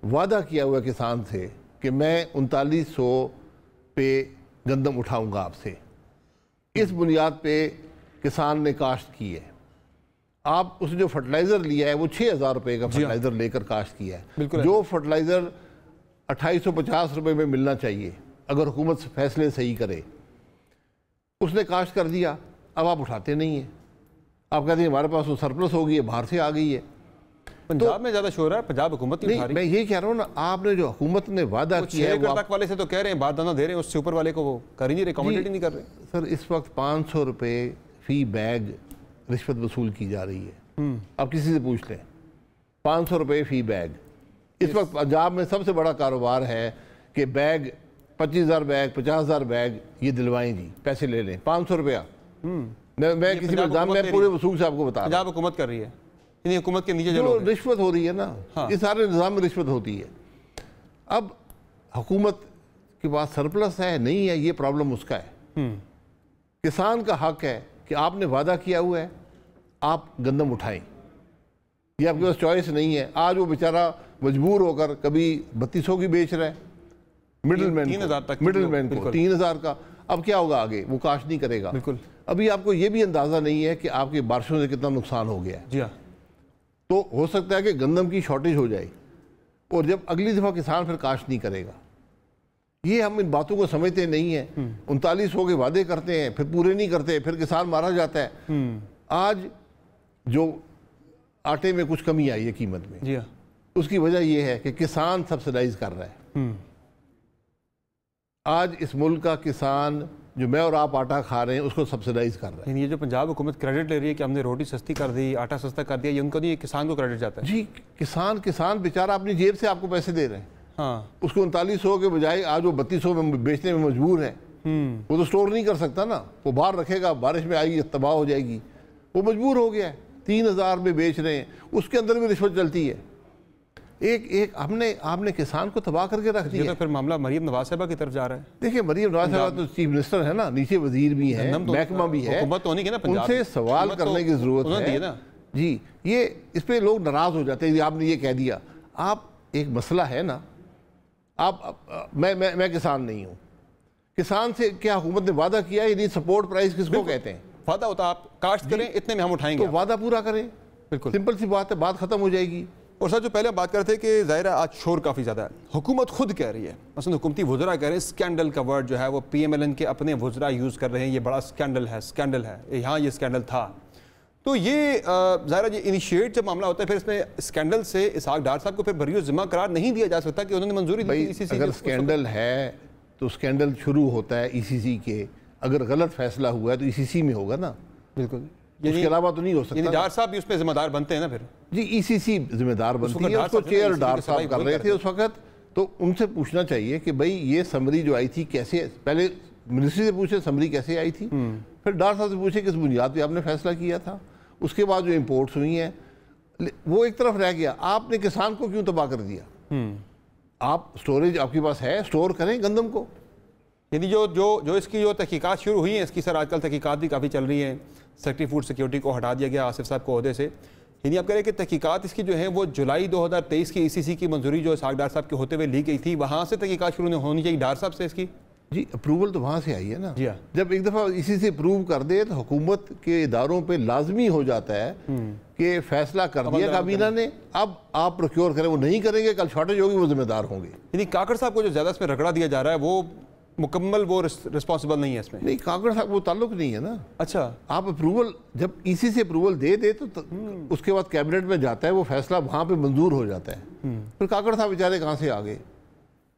वादा किया हुआ किसान से कि मैं 3900 पे गंदम उठाऊंगा आपसे, इस बुनियाद पे किसान ने काश्त की है। आप उसने जो फर्टिलाइज़र लिया है वो 6000 रुपये का फर्टिलाइज़र लेकर काश्त किया है, जो फर्टिलाइज़र 2850 रुपये में मिलना चाहिए अगर हुकूमत फैसले सही करे, उसने काश्त कर दिया। अब आप उठाते नहीं हैं, आप कहते हैं हमारे पास वो सरप्लस हो गई है, बाहर से आ गई है। पंजाब में ज़्यादा शोर है, पंजाब हुकूमत नहीं उठा रही। मैं यही कह रहा हूँ ना, आपने जो हुकूमत ने वादा किया है, तक वाले से तो कह रहे हैं, बारदाना दे रहे हैं, उससे ऊपर वाले को वो कर ही नहीं रहे, कमेंटेट नहीं कर रहे। सर इस वक्त 500 रुपये फी बैग रिश्वत वसूल की जा रही है। आप किसी से पूछ लें, 500 रुपये फी बैग। इस वक्त पंजाब में सबसे बड़ा कारोबार है कि बैग 25,000 बैग, 50,000 बैग ये दिलवाएं जी, पैसे ले लें, 500 रुपया। मैं किसी इल्जाम में पूरे वसूल से आपको बता रहा हूं। पंजाब हुकूमत कर रही है, इन्हीं हुकूमत के नीचे जो रिश्वत हो रही है ना। हाँ। ये सारे निज़ाम में रिश्वत होती है। अब हुकूमत के पास सरप्लस है नहीं है, ये प्रॉब्लम उसका है। किसान का हक है कि आपने वादा किया हुआ है, आप गंदम उठाएं, ये आपके पास चॉइस नहीं है। आज वो बेचारा मजबूर होकर कभी 3200 की बेच रहा है, मिडिलमैन 3000 3000 का। अब क्या होगा आगे, वो काश नहीं करेगा। बिल्कुल। अभी आपको ये भी अंदाज़ा नहीं है कि आपकी बारिशों से कितना नुकसान हो गया है। जी हाँ। तो हो सकता है कि गंदम की शॉर्टेज हो जाए, और जब अगली दफ़ा किसान फिर काश नहीं करेगा। ये हम इन बातों को समझते नहीं है। 3900 के वादे करते हैं, फिर पूरे नहीं करते, फिर किसान मारा जाता है। आज जो आटे में कुछ कमी आई है कीमत में, जी हाँ, उसकी वजह यह है कि किसान सब्सिडाइज कर रहा है। आज इस मुल्क का किसान जो मैं और आप आटा खा रहे हैं उसको सब्सिडाइज कर रहा है। ये जो पंजाब हुकूमत क्रेडिट ले रही है कि हमने रोटी सस्ती कर दी, आटा सस्ता कर दिया, ये उनको नहीं, किसान को क्रेडिट जाता है। जी, किसान बेचारा अपनी जेब से आपको पैसे दे रहे हैं। हाँ। उसको 3900 के बजाय आज वो 3200 में बेचने में मजबूर है। वो तो स्टोर नहीं कर सकता ना, वो बाहर रखेगा, बारिश में आएगी तबाह हो जाएगी, वो मजबूर हो गया है। 3000 में बेच रहे हैं, उसके अंदर भी रिश्वत चलती है। एक आपने किसान को तबाह करके रख दिया। तो फिर मामला मरीम नवाज साहबा की तरफ जा रहा है। देखिए, मरीम नवाज साहबा तो चीफ मिनिस्टर है ना, नीचे वजीर भी है, महकमा भी है, उनसे सवाल करने की जरूरत है ना जी। ये इस पे लोग नाराज हो जाते हैं, आपने ये कह दिया। आप एक मसला है ना, आप मैं किसान नहीं हूँ, किसान से क्या हुकूमत ने वादा किया है, यदि सपोर्ट प्राइस किसको कहते हैं? वादा होता आप काश्त करें, इतने में हम उठाएंगे, तो वादा पूरा करें। बिल्कुल सिंपल सी बात है, बात खत्म हो जाएगी। और सर जो पहले हम बात कर रहे थे कि ज़ाहिर है आज शोर काफ़ी ज़्यादा है, हुकूमत खुद कह रही है, मसलन हुकूमती वज़रा कह रहे हैं स्कैंडल का वर्ड जो है वो PMLN के अपने वज़रा यूज़ कर रहे हैं, ये बड़ा स्कैंडल है, यहाँ ये स्कैंडल था। तो ये ज़ाहिर ये इनिशिएट जब मामला होता है फिर इसमें स्कैंडल से इसहाक डार साहब को फिर बरियो ज़िम्मा करार नहीं दिया जा सकता कि उन्होंने मंजूरी दी थी। अगर स्कैंडल है तो स्कैंडल शुरू होता है ECC के, अगर गलत फैसला हुआ है तो ECC में होगा ना, बिल्कुल, उसके अलावा तो नहीं हो सकता। डार साहब भी उसमें जिम्मेदार बनते हैं ना फिर जी, ECC जिम्मेदार बनती है, उसको चेयर डार साहब कर रहे थे उस वक्त। तो उनसे पूछना चाहिए कि भाई ये समरी जो आई थी कैसे, पहले मिनिस्ट्री से पूछे समरी कैसे आई थी, फिर डार साहब से पूछे किस बुनियाद पे आपने फैसला किया था, उसके बाद जो इम्पोर्ट्स हुई हैं वो एक तरफ रह गया। आपने किसान को क्यों तबाह कर दिया? आप स्टोरेज आपके पास है, स्टोर करें गंदम को। यानी जो इसकी जो तहकीकात शुरू हुई हैं, इसकी सर आजकल तहकीकात भी काफ़ी चल रही हैं। सेक्रेटरी फूड सिक्योरिटी को हटा दिया गया आसिफ साहब को ओहदे से, यानी आप कह रहे हैं कि तहकीकात इसकी जो है वो जुलाई 2023 की ECC की मंजूरी जो इसहाक डार साहब के होते हुए ली गई थी, वहाँ से तहकीकात शुरू होनी चाहिए डार साहब से इसकी। जी अप्रूवल तो वहाँ से आई है ना। जी हाँ। जब एक दफ़ा इसी से अप्रूव कर दे तो हुकूमत के इदारों पे लाजमी हो जाता है कि फैसला कर दिया काबीना ने, अब आप प्रोक्योर करें, वो नहीं करेंगे कल शॉर्टेज होगी वो जिम्मेदार होंगे। यानी काकड़ साहब को जो ज़्यादा इसमें रगड़ा दिया जा रहा है वो मुकम्मल वो रिस्पॉन्सिबल नहीं है इसमें। नहीं, काकड़ साहब वो ताल्लुक नहीं है ना। अच्छा, आप अप्रूवल जब EC से अप्रूवल दे तो उसके बाद कैबिनेट में जाता है, वो फैसला वहाँ पे मंजूर हो जाता है। फिर काकड़ साहब बेचारे कहाँ से आ गए?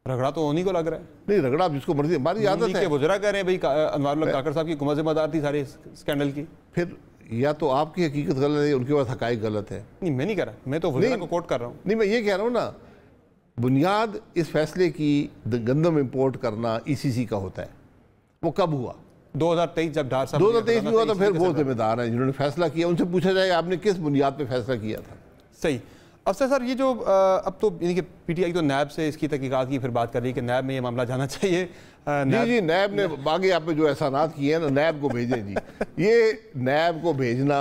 रगड़ा तो उन्हीं को लग रहा है। नहीं, रगड़ा जिसको मर्जी, हमारी आदत है। वज़रा कह रहे हैं भाई अनवारुल्लाह काकड़ साहब की हुकूमत जिम्मेदार थी सारे स्कैंडल की। फिर या तो आपकी हकीकत गलत है, उनके पास हकायक गलत है। नहीं, मैं नहीं कह रहा, मैं तो वज़रा को कोट कर रहा हूँ। नहीं, मैं ये कह रहा हूँ ना, बुनियाद इस फैसले की गंदम इंपोर्ट करना ECC का होता है। वो कब हुआ? 2023 जब डार साहब 2023 में हुआ, तो फिर वो जिम्मेदार है जिन्होंने फैसला किया। उनसे पूछा जाएगा आपने किस बुनियाद पे फैसला किया था। सही। अफसर सर ये जो अब तो यानी कि PTI तो नैब से इसकी तहकीकात की फिर बात कर रही है कि नैब में ये मामला जाना चाहिए। जी नैब ने आगे आप पे जो एहसानात किए हैं ना, नैब को भेजें जी। ये नैब को भेजना,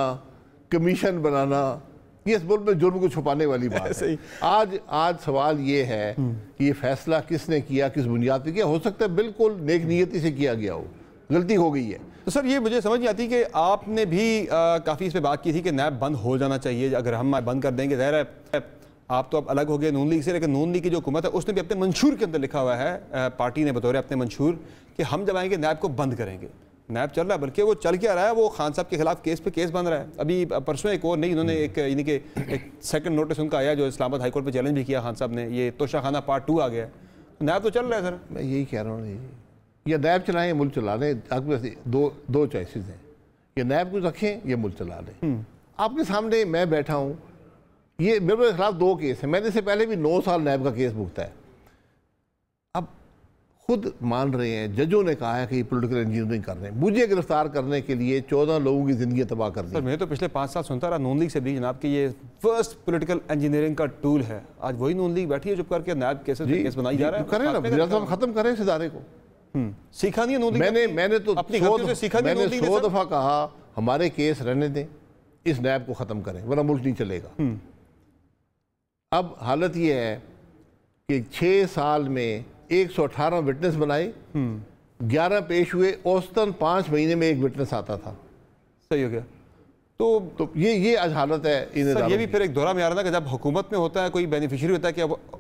कमीशन बनाना, ये इस मुल्क में जुर्म को छुपाने वाली बात है। आज सवाल ये है कि ये फैसला किसने किया, किस बुनियाद पे किया। हो सकता है बिल्कुल नेक नियति से किया गया हो, गलती हो गई है। तो सर ये मुझे समझ नहीं आती कि आपने भी काफ़ी इस पर बात की थी कि नैब बंद हो जाना चाहिए, अगर हम बंद कर देंगे। ज़ाहिर है आप तो अब अलग हो गए नून लीग से, लेकिन नून लीग की जो हुकूमत है उसने भी अपने मंशूर के अंदर लिखा हुआ है, पार्टी ने बतौर अपने मंशूर, कि हम जब आएंगे नैब को बंद करेंगे। नैब चल रहा है, बल्कि वो चल क्या रहा है, वो खान साहब के खिलाफ केस पे केस बन रहा है। अभी परसों एक और नहीं, इन्होंने एक सेकंड नोटिस उनका आया जो इस्लामाबाद हाई कोर्ट पे चैलेंज भी किया खान साहब ने, ये तोशाखाना पार्ट 2 आ गया है। नैब तो चल रहा है सर। मैं यही कह रहा हूँ, ये नैब चलाएं, मुल्क चला लें। आपके पास दो चॉइसेस हैं, ये नैब को रखें, ये मुल्क चला लें। आपके सामने मैं बैठा हूँ, ये मेरे खिलाफ 2 केस हैं। मैंने इससे पहले भी 9 साल नैब का केस भुगता है। अब खुद मान रहे हैं, जजों ने कहा है कि पॉलिटिकल इंजीनियरिंग कर रहे हैं। मुझे गिरफ्तार करने के लिए 14 लोगों की जिंदगी तबाह कर दी। सर मैं तो पिछले 5 साल सुनता रहा नून लीग से भी जनाब कि ये फर्स्ट पॉलिटिकल इंजीनियरिंग का टूल है। आज वही नून लीग बैठी है चुप करके नैब केस बनाई जा रहा है। करें ना, खत्म करें इस इदारे को। सीखा नहीं है नून लीग। मैंने तो अपनी गलतियों से सीखा नहीं। मैंने 100 दफा कहा हमारे केस रहने दें, इस नैब को खत्म करें, वरना मुल्क नहीं चलेगा। अब हालत ये है कि 6 साल में 118 विटनेस बनाए, 11 पेश हुए, औसतन 5 महीने में 1 विटनेस आता था। सही हो गया। तो ये आज हालत है इन सर, ये भी फिर एक दौरा में आ रहा था कि जब हुकूमत में होता है कोई बेनिफिशियरी होता है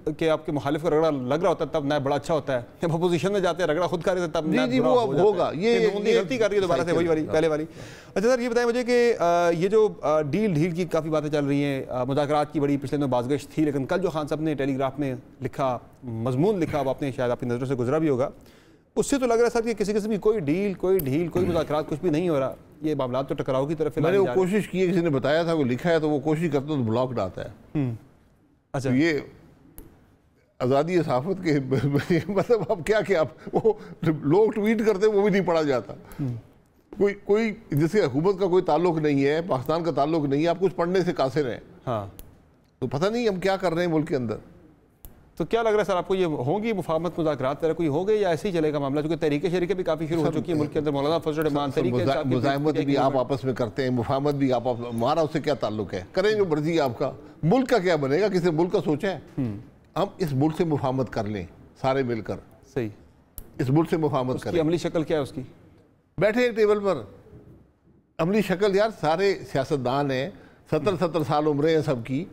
कि आपके मुखालिफ को रगड़ा लग रहा होता है, तब नैब बड़ा अच्छा होता है। जब अपोजिशन में जाते हैं रगड़ा खुद कर रहे थे, तब जी वो होगा। ये गलती कर रही है दोबारा से, वही वाली पहले वाली। अच्छा सर ये बताएं मुझे कि ये जो डील की काफ़ी बातें चल रही हैं, मुज़ाकरात की बड़ी पिछले दिनों बाज़गश्त थी, लेकिन कल जो खान साहब ने टेलीग्राफ में लिखा, मजमून लिखा, वो आपने शायद आपकी नज़रों से गुजरा भी होगा, उससे तो लग रहा है सर कि किसी किस्म की कोई डील कोई मुज़ाकरात कुछ भी नहीं हो रहा। ये मामला तो टकराव की तरफ। मैंने वो कोशिश की है, किसी ने बताया था, वो लिखा है, तो वो कोशिश करते तो ब्लॉक्ड आता है। अच्छा, ये आज़ादी सहाफ़त के मतलब अब क्या वो लोग ट्वीट करते वो भी नहीं पढ़ा जाता। कोई जिससे हुकूमत का कोई ताल्लुक नहीं है, पाकिस्तान का ताल्लुक नहीं है, आप कुछ पढ़ने से कासिर हैं। हाँ, तो पता नहीं हम क्या कर रहे हैं मुल्क के अंदर। तो क्या लग रहा है सर आपको, ये होंगी मुफाहमत मुज़ाकरात वगैरह कोई हो गए या ऐसे ही चलेगा मामला? क्योंकि तहरीके शरीके भी काफ़ी शुरू हो चुकी है मुल्क के अंदर। मौलाना फजल रहमान मुज़ाहमत भी आप आपस में करते हैं, मुफाहमत भी आप हमारा उससे क्या ताल्लुक है? करें जो मर्जी आपका, मुल्क का क्या बनेगा? किसी मुल्क का सोचा है? हम इस मुल्क से मुफाहमत कर लें सारे मिलकर। सही, इस मुल्क से मुफाहमत करें। अमली शक्ल क्या है उसकी? बैठे एक टेबल पर, अमली शक्ल यार सारे सियासतदान हैं, 70 साल उम्रें हैं सबकी,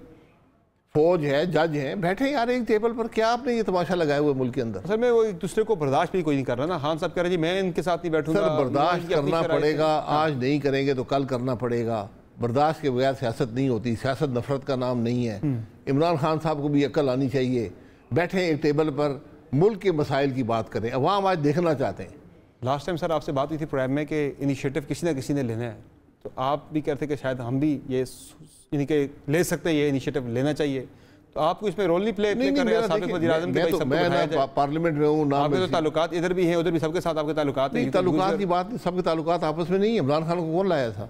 फौज है, जज हैं, बैठे यार एक टेबल पर, क्या आपने ये तमाशा लगाया हुआ मुल्क के अंदर? सर मैं वो एक दूसरे को बर्दाश्त भी कोई नहीं कर रहा ना। खान साहब कह रहे जी मैं इनके साथ नहीं बैठूंगा। सर बर्दाश्त करना पड़ेगा, आज नहीं करेंगे तो कल करना पड़ेगा। बर्दाश्त के बगैर सियासत नहीं होती, सियासत नफरत का नाम नहीं है। इमरान खान साहब को भी अक्ल आनी चाहिए, बैठे एक टेबल पर मुल्क के मसाइल की बात करें। अवाम आज देखना चाहते हैं। लास्ट टाइम सर आपसे बात हुई थी प्रोग्राम में कि इनिशिएटिव किसी ना किसी ने लेना है, तो आप भी कहते कि शायद हम भी ये यानी कि ले सकते हैं, ये इनिशिएटिव लेना चाहिए। तो आपको इसमें रोल नहीं प्ले कर रहे हैं? साबिक वज़ीर-ए-आज़म के भाई सबको बनाया जाए। पार्लियामेंट में हूँ, आपके तो ताल्लुकात इधर भी हैं उधर भी, सबके साथ आपके ताल्लुकात हैं। ताल्लुकात की बात नहीं, सबके ताल्लुकात आपस में नहीं है। इमरान खान को कौन लाया था?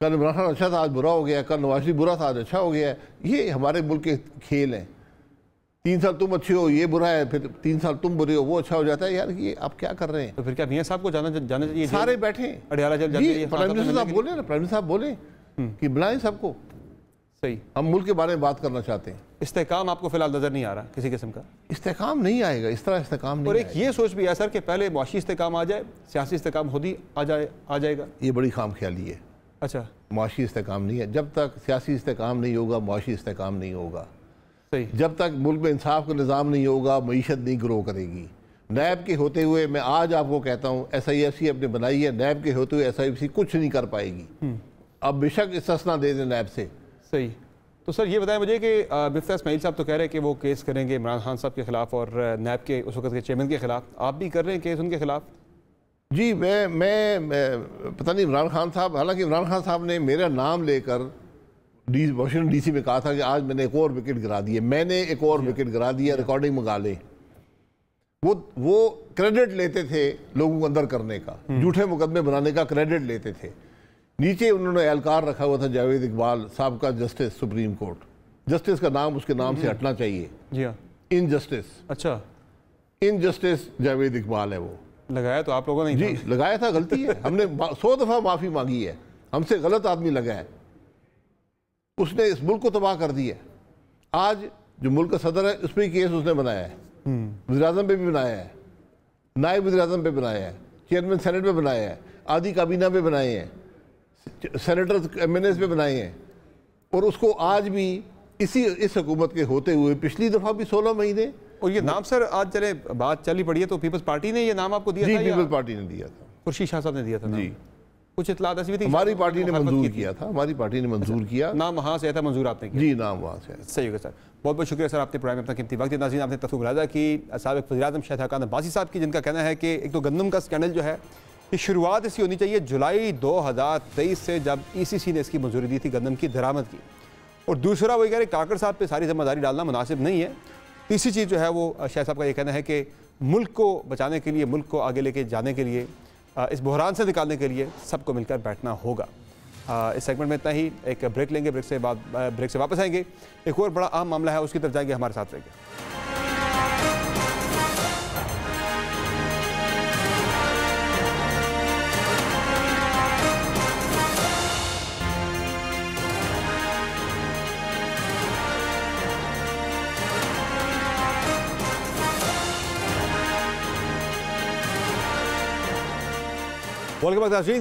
कल इमरान खान अच्छा था, आज बुरा हो गया, कल नवाज शरीफ बुरा था, आज अच्छा हो गया। ये हमारे मुल्क के खेल हैं। 3 साल तुम अच्छे हो, ये बुरा है, फिर 3 साल तुम बुरे हो, वो अच्छा हो जाता है। यार ये आप क्या कर रहे हैं? तो फिर क्या मियां साहब को जाना चाहिए? सारे बैठे अडियाला जेल जी, प्राइम मिनिस्टर साहब बोले ना, प्राइम मिनिस्टर साहब बोले कि बुलाएं सबको। सही, हम मुल्क के बारे में बात करना चाहते हैं। इस्तेहकाम आपको फिलहाल नजर नहीं आ रहा किसी किस्म का? इस्तेहकाम नहीं आएगा, इस तरह इस्तेहकाम नहीं। और एक ये सोच भी है सर कि पहले मुआशी इस्तेहकाम आ जाए, सियासी इस्तेहकाम खुद ही आ जाएगा। ये बड़ी खामख्याली है। अच्छा, मुआशी इस्तेहकाम नहीं है। जब तक सियासी इस्तेहकाम नहीं होगा, मुआशी इस्तेहकाम नहीं होगा। सही, जब तक मुल्क में इंसाफ का निज़ाम नहीं होगा, मईशत नहीं ग्रो करेगी। नैब के होते हुए मैं आज आपको कहता हूँ, SIFC अपने बनाई है, नैब के होते हुए SIFC कुछ नहीं कर पाएगी। अब बेशक इस्तिस्ना दे दें नैब से। सही। तो सर ये बताएं मुझे कि मिफ्ता इस्माइल साहब तो कह रहे हैं कि वो केस करेंगे इमरान खान साहब के खिलाफ और नैब के उस वक्त के चेयरमैन के खिलाफ। आप भी कर रहे हैं केस उनके खिलाफ? जी मैं पता नहीं इमरान खान साहब, हालांकि इमरान खान साहब ने मेरा नाम लेकर वाशिंगटन DC में कहा था कि आज मैंने एक और विकेट गिरा दी है, मैंने एक और विकेट गिरा दिया, रिकॉर्डिंग मंगा लें। वो क्रेडिट लेते थे लोगों को अंदर करने का, झूठे मुकदमे बनाने का क्रेडिट लेते थे। नीचे उन्होंने एहलकार रखा हुआ था जावेद इकबाल साहब का, जस्टिस सुप्रीम कोर्ट। जस्टिस का नाम उसके नाम से हटना चाहिए। जी हाँ, इनजस्टिस। अच्छा, इनजस्टिस जावेद इकबाल है वो। लगाया तो आप लोगों ने जी लगाया था, गलती है। हमने 100 दफ़ा माफ़ी मांगी है, हमसे गलत आदमी लगा है, उसने इस मुल्क को तबाह कर दिया। आज जो मुल्क का सदर है उस पर केस उसने बनाया है, वज़ीर-ए-आज़म पे भी बनाया है, नायब वज़ीर-ए-आज़म पे बनाया है, चेयरमैन सेनेट पे बनाया है, आधी काबीना पे बनाए हैं, सेनेटर्स MNAs पे बनाए हैं। और उसको आज भी इस हुकूमत के होते हुए पिछली दफ़ा भी 16 महीने। और ये नाम सर आज चले बात चली पड़ी है तो पीपल्स पार्टी ने ये नाम आपको दिया था? पीपल्स पार्टी ने दिया था, खुर्शीद शाह साहब ने दिया था जी। कुछ इतलात ऐसी भी थी? हमारी पार्टी ने मंजूर किया था, हमारी पार्टी ने मंजूर किया। नाम वहाँ से आया था, मंजूर आपने किया? जी, नाम वहाँ से। सही होगा सर, बहुत बहुत शुक्रिया सर आपने प्रोग्राम में अपना कीमती वक्त। नाज़रीन आपने तफ़सील मुलाहिज़ा की साबिक़ वज़ीर-ए-आज़म शाहिद हक़ान अब्बासी साहब की, जिनका कहना है कि एक तो गंदम का स्कैंडल जो है कि शुरुआत इसकी होनी चाहिए जुलाई 2023 से, जब ECC ने इसकी मंजूरी दी थी गंदम की दरामद की। और दूसरा वही कह रहे काकड़ साहब पे सारी जिम्मेदारी डालना मुनासिब नहीं है। तीसरी चीज़ जो है वो शाह साहब का ये कहना है कि मुल्क को बचाने के लिए, मुल्क को आगे लेके जाने के लिए, इस बहरान से निकालने के लिए सबको मिलकर बैठना होगा। इस सेगमेंट में इतना ही, एक ब्रेक लेंगे, ब्रेक से वापस आएंगे। एक और बड़ा अहम मामला है उसकी तरफ जाएंगे, हमारे साथ रहेंगे।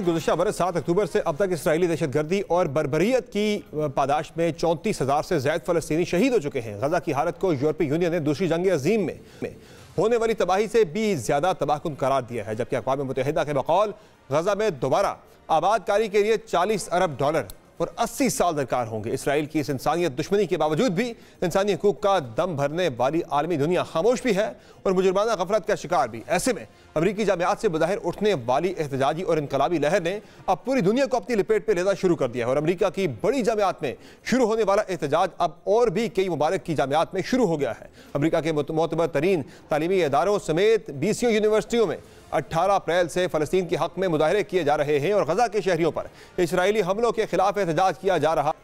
गुज़श्ता बरस 7 अक्टूबर से अब तक इसराइली दहशतगर्दी और बर्बरियत की पादाश में 34,000 से ज़्यादा फ़लस्तीनी शहीद हो चुके हैं। गज़ा की हालत को यूरोपीय यूनियन ने दूसरी जंग अज़ीम में होने वाली तबाही से भी ज़्यादा तबाहकुन करार दिया है, जबकि अक़वाम मुत्तहिदा के बक़ौल गज़ा में दोबारा आबादकारी के लिए $40 अरब और 80 साल दरकार होंगे। इसराइल की इस इंसानियत दुश्मनी के बावजूद भी इंसानी हकूक़ का दम भरने वाली आलमी दुनिया खामोश भी है और मुजरमाना गफलत का शिकार भी। ऐसे में अमरीकी जामियात से बज़ाहिर उठने वाली एहतजाजी और इनकलाबी लहर ने अब पूरी दुनिया को अपनी लपेट में लेना शुरू कर दिया है और अमरीका की बड़ी जामियात में शुरू होने वाला एहतजाज अब और भी कई मुबारक की जामियात में शुरू हो गया है। अमरीका के मोतबर तरीन तालीमी इदारों समेत 20 यूनिवर्सिटियों में 18 अप्रैल से फ़लस्तीन के हक़ में मुजाहरे किए जा रहे हैं और गज़ा के शहरियों पर इसराइली हमलों के खिलाफ एहतजाज किया जा रहा।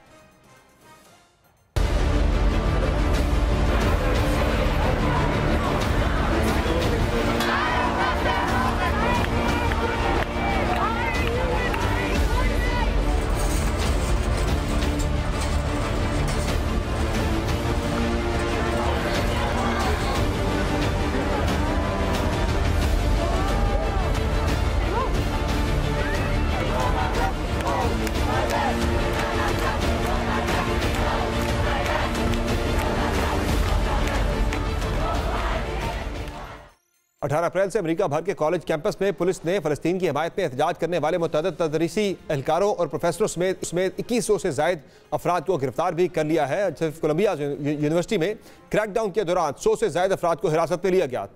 18 अप्रैल से अमेरिका भर के कॉलेज कैंपस में पुलिस ने फ़लस्तीन की हिमायत में एहतजाज करने वाले मुतअद्दिद तदरीसी एहलकारों और प्रोफेसरों समेत 2100 से ज़ायद अफराद को गिरफ्तार भी कर लिया है। सिर्फ कोलंबिया यूनिवर्सिटी में क्रैकडाउन के दौरान 100 से ज़ायद अफराद को हिरासत में लिया गया,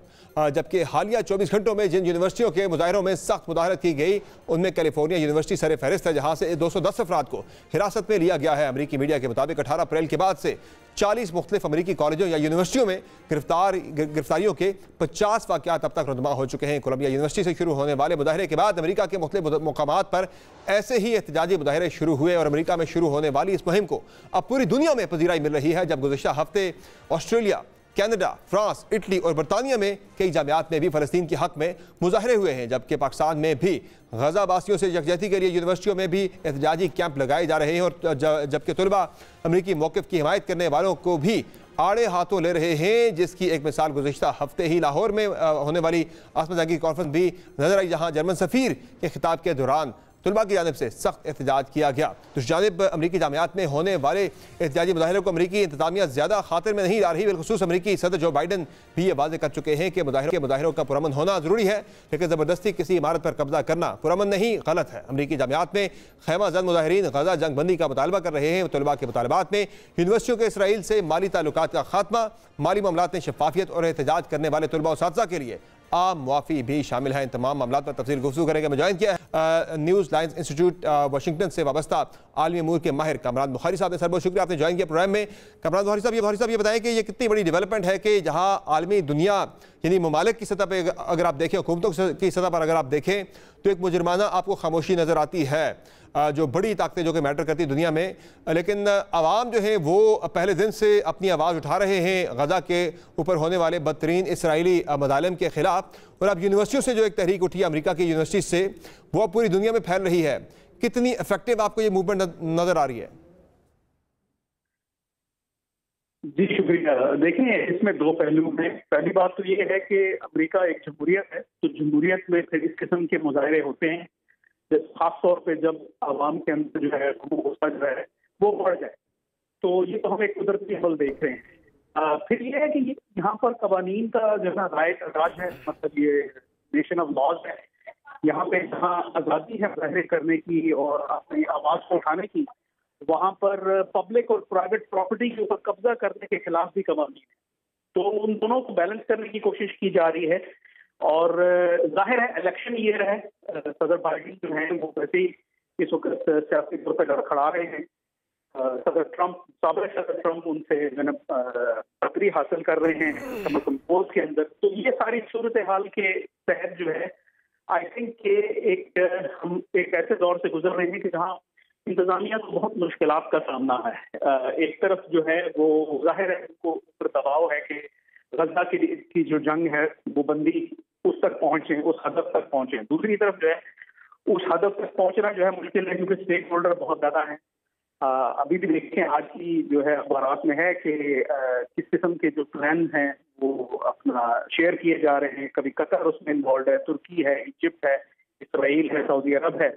जबकि हालिया 24 घंटों में जिन यूनिवर्सिटियों के मुजाहिरों में सख्त मुदाहरत की गई उनमें कैलिफोर्निया यूनिवर्सिटी सर फहरिस्त है, जहाँ से 210 अफराद को हिरासत में लिया गया है। अमरीकी मीडिया के मुताबिक 18 अप्रैल के बाद से 40 मुख्तलिफ अमरीकी कॉलेजों या यूनिवर्सिटियों में गिरफ्तारियों के 50 वाक़यात अब तक रुनमा हो चुके हैं। कोलंबिया यूनिवर्सिटी से शुरू होने वाले मुजाहरे के बाद अमेरिका के मुख्तलिफ मुकामात पर ऐसे ही एहतजाजी मुजाहरे शुरू हुए और अमेरिका में शुरू होने वाली इस मुहिम को अब पूरी दुनिया में पजीराई मिल रही है। जब गुज़िश्ता हफ्ते ऑस्ट्रेलिया, कनाडा, फ्रांस, इटली और बरतानिया में कई जामियात में भी फ़लस्तीन के हक़ में मुजाहरे हुए हैं, जबकि पाकिस्तान में भी गज़ाबासियों से यकजहती के लिए यूनिवर्सिटियों में भी एहतजाजी कैंप लगाए जा रहे हैं और जबकि तलबा अमरीकी मौक़िफ़ की हिमायत करने वालों को भी आड़े हाथों ले रहे हैं, जिसकी एक मिसाल गुज़िश्ता हफ्ते ही लाहौर में होने वाली आसमा जंगी कॉन्फ्रेंस भी नजर आई, जहाँ जर्मन सफ़ीर के खिताब के दौरान तलबा की जानिब से सख्त एहतजाज किया गया। दूसरी जानिब अमरीकी जामियात में होने वाले एहतजाजी मुजाहरे को अमरीकी इंतजामिया ज़्यादा खातिर में नहीं ला रही, बिलखुसूस अमरीकी सदर जो बाइडन भी ये वाज़ेह कर चुके हैं कि मुजाहरों का पुरअमन होना ज़रूरी है, लेकिन ज़बरदस्ती किसी इमारत पर कब्जा करना पुरअमन नहीं, गलत है। अमरीकी जामियात में खैमा जन मुजाहिरीन गजा जंग बंदी का मुतालबा कर रहे हैं। तलबा के मुतालबात में यूनिवर्सिटियों के इसराइल से माली ताल्लुकात का खात्मा, माली मामलात में शफाफियत और एहतजाज करने वाले तलबा और साथी के लिए आम मुआफ़ी भी शामिल है। इन तमाम मामलों पर तफसील गुफ्तगू करेंगे। मैं ज्वाइन किया न्यूज़ लाइन्स इंस्टीट्यूट वाशिंगटन से वाबस्ता आलमी अमूर के माहिर कामरान बुखारी साहब ने। सर बहुत शुक्रिया आपने ज्वाइन किया प्रोग्राम में। कामरान बुखारी साहब ये बताएं कि ये कितनी बड़ी डेवलपमेंट है कि जहाँ आलमी दुनिया यानी ममालिक की सतह पर अगर आप देखें, हुकूमतों की सतह पर अगर आप देखें तो एक मुजरमाना आपको खामोशी नज़र आती है, जो बड़ी ताकतें जो कि मैटर करती दुनिया में, लेकिन आवाम जो है वो पहले दिन से अपनी आवाज़ उठा रहे हैं गजा के ऊपर होने वाले बदतरीन इसराइली मज़ालिम के ख़िलाफ़। और अब यूनिवर्सिटियों से जो एक तहरीक उठी है अमेरिका की यूनिवर्सिटी से, वो अब पूरी दुनिया में फैल रही है। कितनी इफेक्टिव आपको ये मूवमेंट नज़र आ रही है? जी शुक्रिया। देखें, इसमें दो पहलू हैं। पहली बात तो ये है कि अमेरिका एक जमहूरियत है, तो जमहूरियत में फिर इस किस्म के मुजाहरे होते हैं, खास तौर पे जब आवाम के अंदर जो है गुस्सा जो है वो बढ़ जाए, तो ये तो हम एक कुदरती अमल देख रहे हैं। फिर ये है कि यहाँ पर कवानीन का जो है राज है, मतलब ये नेशन ऑफ लॉज है। यहाँ पे जहाँ आज़ादी है मुजाहरे करने की और अपनी आवाज़ को उठाने की, वहाँ पर पब्लिक और प्राइवेट प्रॉपर्टी के ऊपर कब्जा करने के खिलाफ भी कवानीन है। तो उन दोनों को बैलेंस करने की कोशिश की जा रही है। और जाहिर है इलेक्शन ईयर है, सदर बाइडेन जो है वो वैसे ही इस वक्त सियासी तौर पर लड़खड़ा रहे हैं। साबिक सदर ट्रंप उनसे पत्री हासिल कर रहे हैं समर्थन पोल के अंदर। तो ये सारी सूरत हाल के तहत जो है आई थिंक हम एक ऐसे दौर से गुजर रहे हैं कि जहाँ इंतजामिया को बहुत मुश्किलात का सामना है। एक तरफ जो है वो जाहिर है उनको ऊपर दबाव है कि गजा की जो जंग है वो बंदी उस तक पहुंचे, उस हदफ तक पहुंचे। दूसरी तरफ जो है उस हदफ तक पहुंचना जो है मुश्किल है, क्योंकि स्टेक होल्डर बहुत ज्यादा है। अभी भी देखें आज की जो है अखबारात में है कि किस किस्म के जो प्लान हैं वो अपना शेयर किए जा रहे हैं। कभी कतर उसमें इन्वॉल्व है, तुर्की है, इजिप्ट है, इसराइल है, सऊदी अरब है।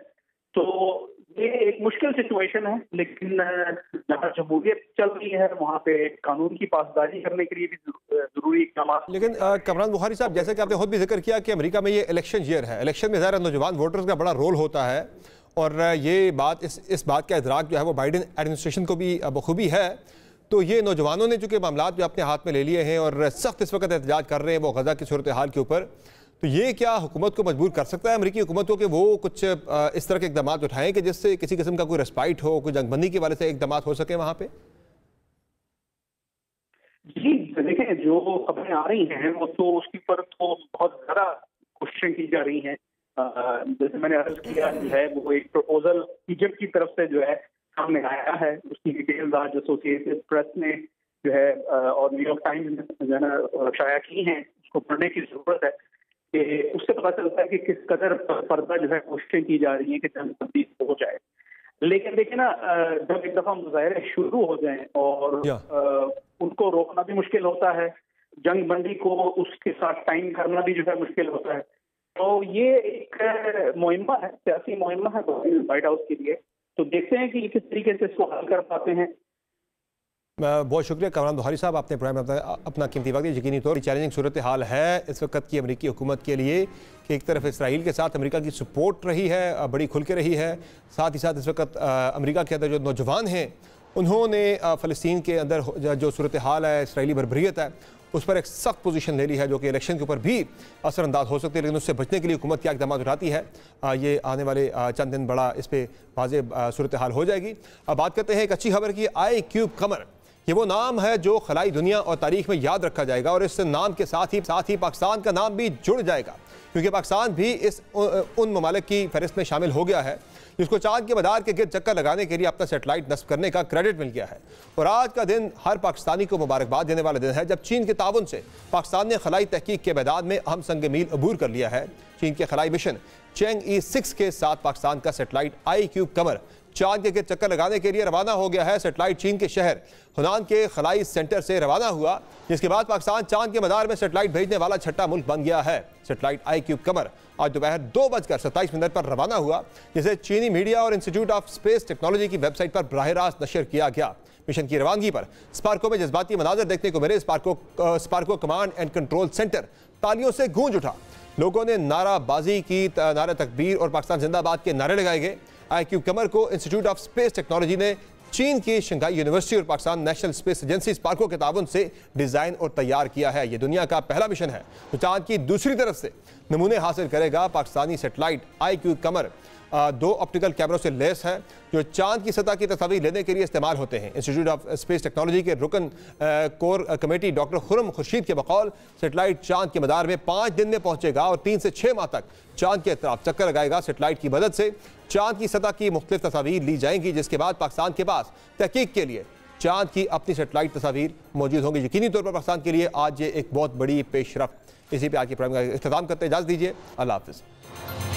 तो ये एक मुश्किल सिचुएशन है, लेकिन जहाँ जमहूरियत चल रही है वहाँ पे कानून की पासदारी करने के लिए भी जरूरी इक़दाम। लेकिन कामरान बुखारी साहब, जैसे कि आपने खुद भी जिक्र किया कि अमेरिका में ये इलेक्शन ईयर है, इलेक्शन में ज़्यादा नौजवान वोटर्स का बड़ा रोल होता है, और ये बात इस बात का इदराक जो है वो बाइडेन एडमिनिस्ट्रेशन को भी बखूबी है। तो ये नौजवानों ने चूँकि मामला जो अपने हाथ में ले लिए हैं और सख्त इस वक्त एहतजाज कर रहे हैं वो गजा की सूरत हाल के ऊपर, तो ये क्या हुकूमत को मजबूर कर सकता है, अमेरिकी हुकूमत को, कि वो कुछ इस तरह के इकदाम उठाएं कि जिससे किसी किस्म का कोई रेस्पाइट हो, कोई जंगबंदी के वाले से इकदाम हो सके वहाँ पे? जी देखें, जो खबरें आ रही हैं वो तो उसके ऊपर तो बहुत ज़्यादा कोशिशें की जा रही हैं। जैसे मैंने अर्ज किया जो है वो एक प्रपोजल इजिप्ट की तरफ से जो है सामने आया है, उसकी डिटेल्स आज एसोसिएटेड प्रेस ने जो है और न्यूयॉर्क टाइम्स ने जो है ना शाया की हैं। उसको पढ़ने की जरूरत है कि उससे पता चलता है कि किस कदर पर्दा जो है कोशिशें की जा रही हैं कि जंग हो जाए। लेकिन देखिए ना, जब एक दफा मुजाहरे शुरू हो जाएं और उनको रोकना भी मुश्किल होता है, जंग बंदी को उसके साथ टाइम करना भी जो है मुश्किल होता है। तो ये एक मुहिम्मा है, सियासी मुहिम्मा है व्हाइट हाउस के लिए। तो देखते हैं कि किस तरीके से इसको हल कर पाते हैं। बहुत शुक्रिया कमरान बुखारी साहब, आपने प्रोग्राम में अपना कीमती वक्त यकीनी तौर पर चैलेंजिंग सूरत हाल है इस वक्त की अमरीकी हुकूमत के लिए कि एक तरफ इसराइल के साथ अमेरिका की सपोर्ट रही है, बड़ी खुल के रही है, साथ ही साथ इस वक्त अमेरिका के अंदर जो नौजवान हैं उन्होंने फ़लस्तीन के अंदर जो सूरत हाल है, इसराइली बर्बरियत है, उस पर एक सख्त पोजीशन ले ली है जो कि इलेक्शन के ऊपर भी असरअंदाज हो सकती है। लेकिन उससे बचने के लिए हुकूमत क्या इक़दाम उठाती है, ये आने वाले चंद दिन बड़ा इस पर वाज़ेह सूरत हाल हो जाएगी। अब बात करते हैं एक अच्छी खबर की। IQ कमर, ये वो नाम है जो खलाई दुनिया और तारीख में याद रखा जाएगा और इस नाम के साथ ही पाकिस्तान का नाम भी जुड़ जाएगा, क्योंकि पाकिस्तान भी इस उन ममालिक की फहरिस्त में शामिल हो गया है जिसको चांद के मदार के गिर्द चक्कर लगाने के लिए अपना सेटेलाइट नस्ब करने का क्रेडिट मिल गया है। और आज का दिन हर पाकिस्तानी को मुबारकबाद देने वाला दिन है जब चीन के ताउन से पाकिस्तान ने खलाई तहकीक के मैदान में अहम संग मील अबूर कर लिया है। चीन के खलाई मिशन चेंग-ई 6 के साथ पाकिस्तान का सेटेलाइट IQ कमर चांद के गिर्द चक्कर लगाने के लिए रवाना हो गया है। सेटेलाइट चीन के शहर हुनान के खलाई सेंटर से रवाना हुआ, जिसके बाद पाकिस्तान चांद के मदार में सेटेलाइट भेजने वाला छठा मुल्क बन गया है। सेटेलाइट IQ कमर आज दोपहर 2:27 पर रवाना हुआ, जिसे चीनी मीडिया और इंस्टीट्यूट ऑफ स्पेस टेक्नोलॉजी की वेबसाइट पर बराह रास्त नशर किया गया। मिशन की रवानगी पर स्पार्को में जज्बाती मनाजर देखने को मिले। Sparco command and control centre तालियों से गूंज उठा। लोगों ने नाराबाजी की, नारा तकबीर और पाकिस्तान जिंदाबाद के नारे लगाए गए। IQ कमर को इंस्टीट्यूट ऑफ स्पेस टेक्नोलॉजी ने चीन की शंघाई यूनिवर्सिटी और Pakistan national space agency Sparco के ताबन से डिज़ाइन और तैयार किया है। यह दुनिया का पहला मिशन है जो चांद की दूसरी तरफ से नमूने हासिल करेगा। पाकिस्तानी सेटेलाइट IQ कमर 2 ऑप्टिकल कैमरों से लेस है जो चांद की सतह की तस्वीर लेने के लिए इस्तेमाल होते हैं। इंस्टीट्यूट ऑफ स्पेस टेक्नोलॉजी के रुकन core committee doctor Khurram Khurshid के बकौल सेटेलाइट चांद के मदार में 5 दिन में पहुंचेगा और 3 से 6 माह तक चांद के अतराफ चक्कर लगाएगा। सेटेलाइट की मदद से चांद की सतह की मुख्तलिफ तस्वीर ली जाएंगी, जिसके बाद पाकिस्तान के पास तहकीक के लिए चांद की अपनी सेटेलाइट तस्वीर मौजूद होंगी। यकीनी तौर पर पाकिस्तान के लिए आज ये एक बहुत बड़ी पेशरफ्त। इसी पे आज के प्रोग्राम का इख्तिताम करते इजाज़त दीजिए। अल्लाह हाफ़िज़।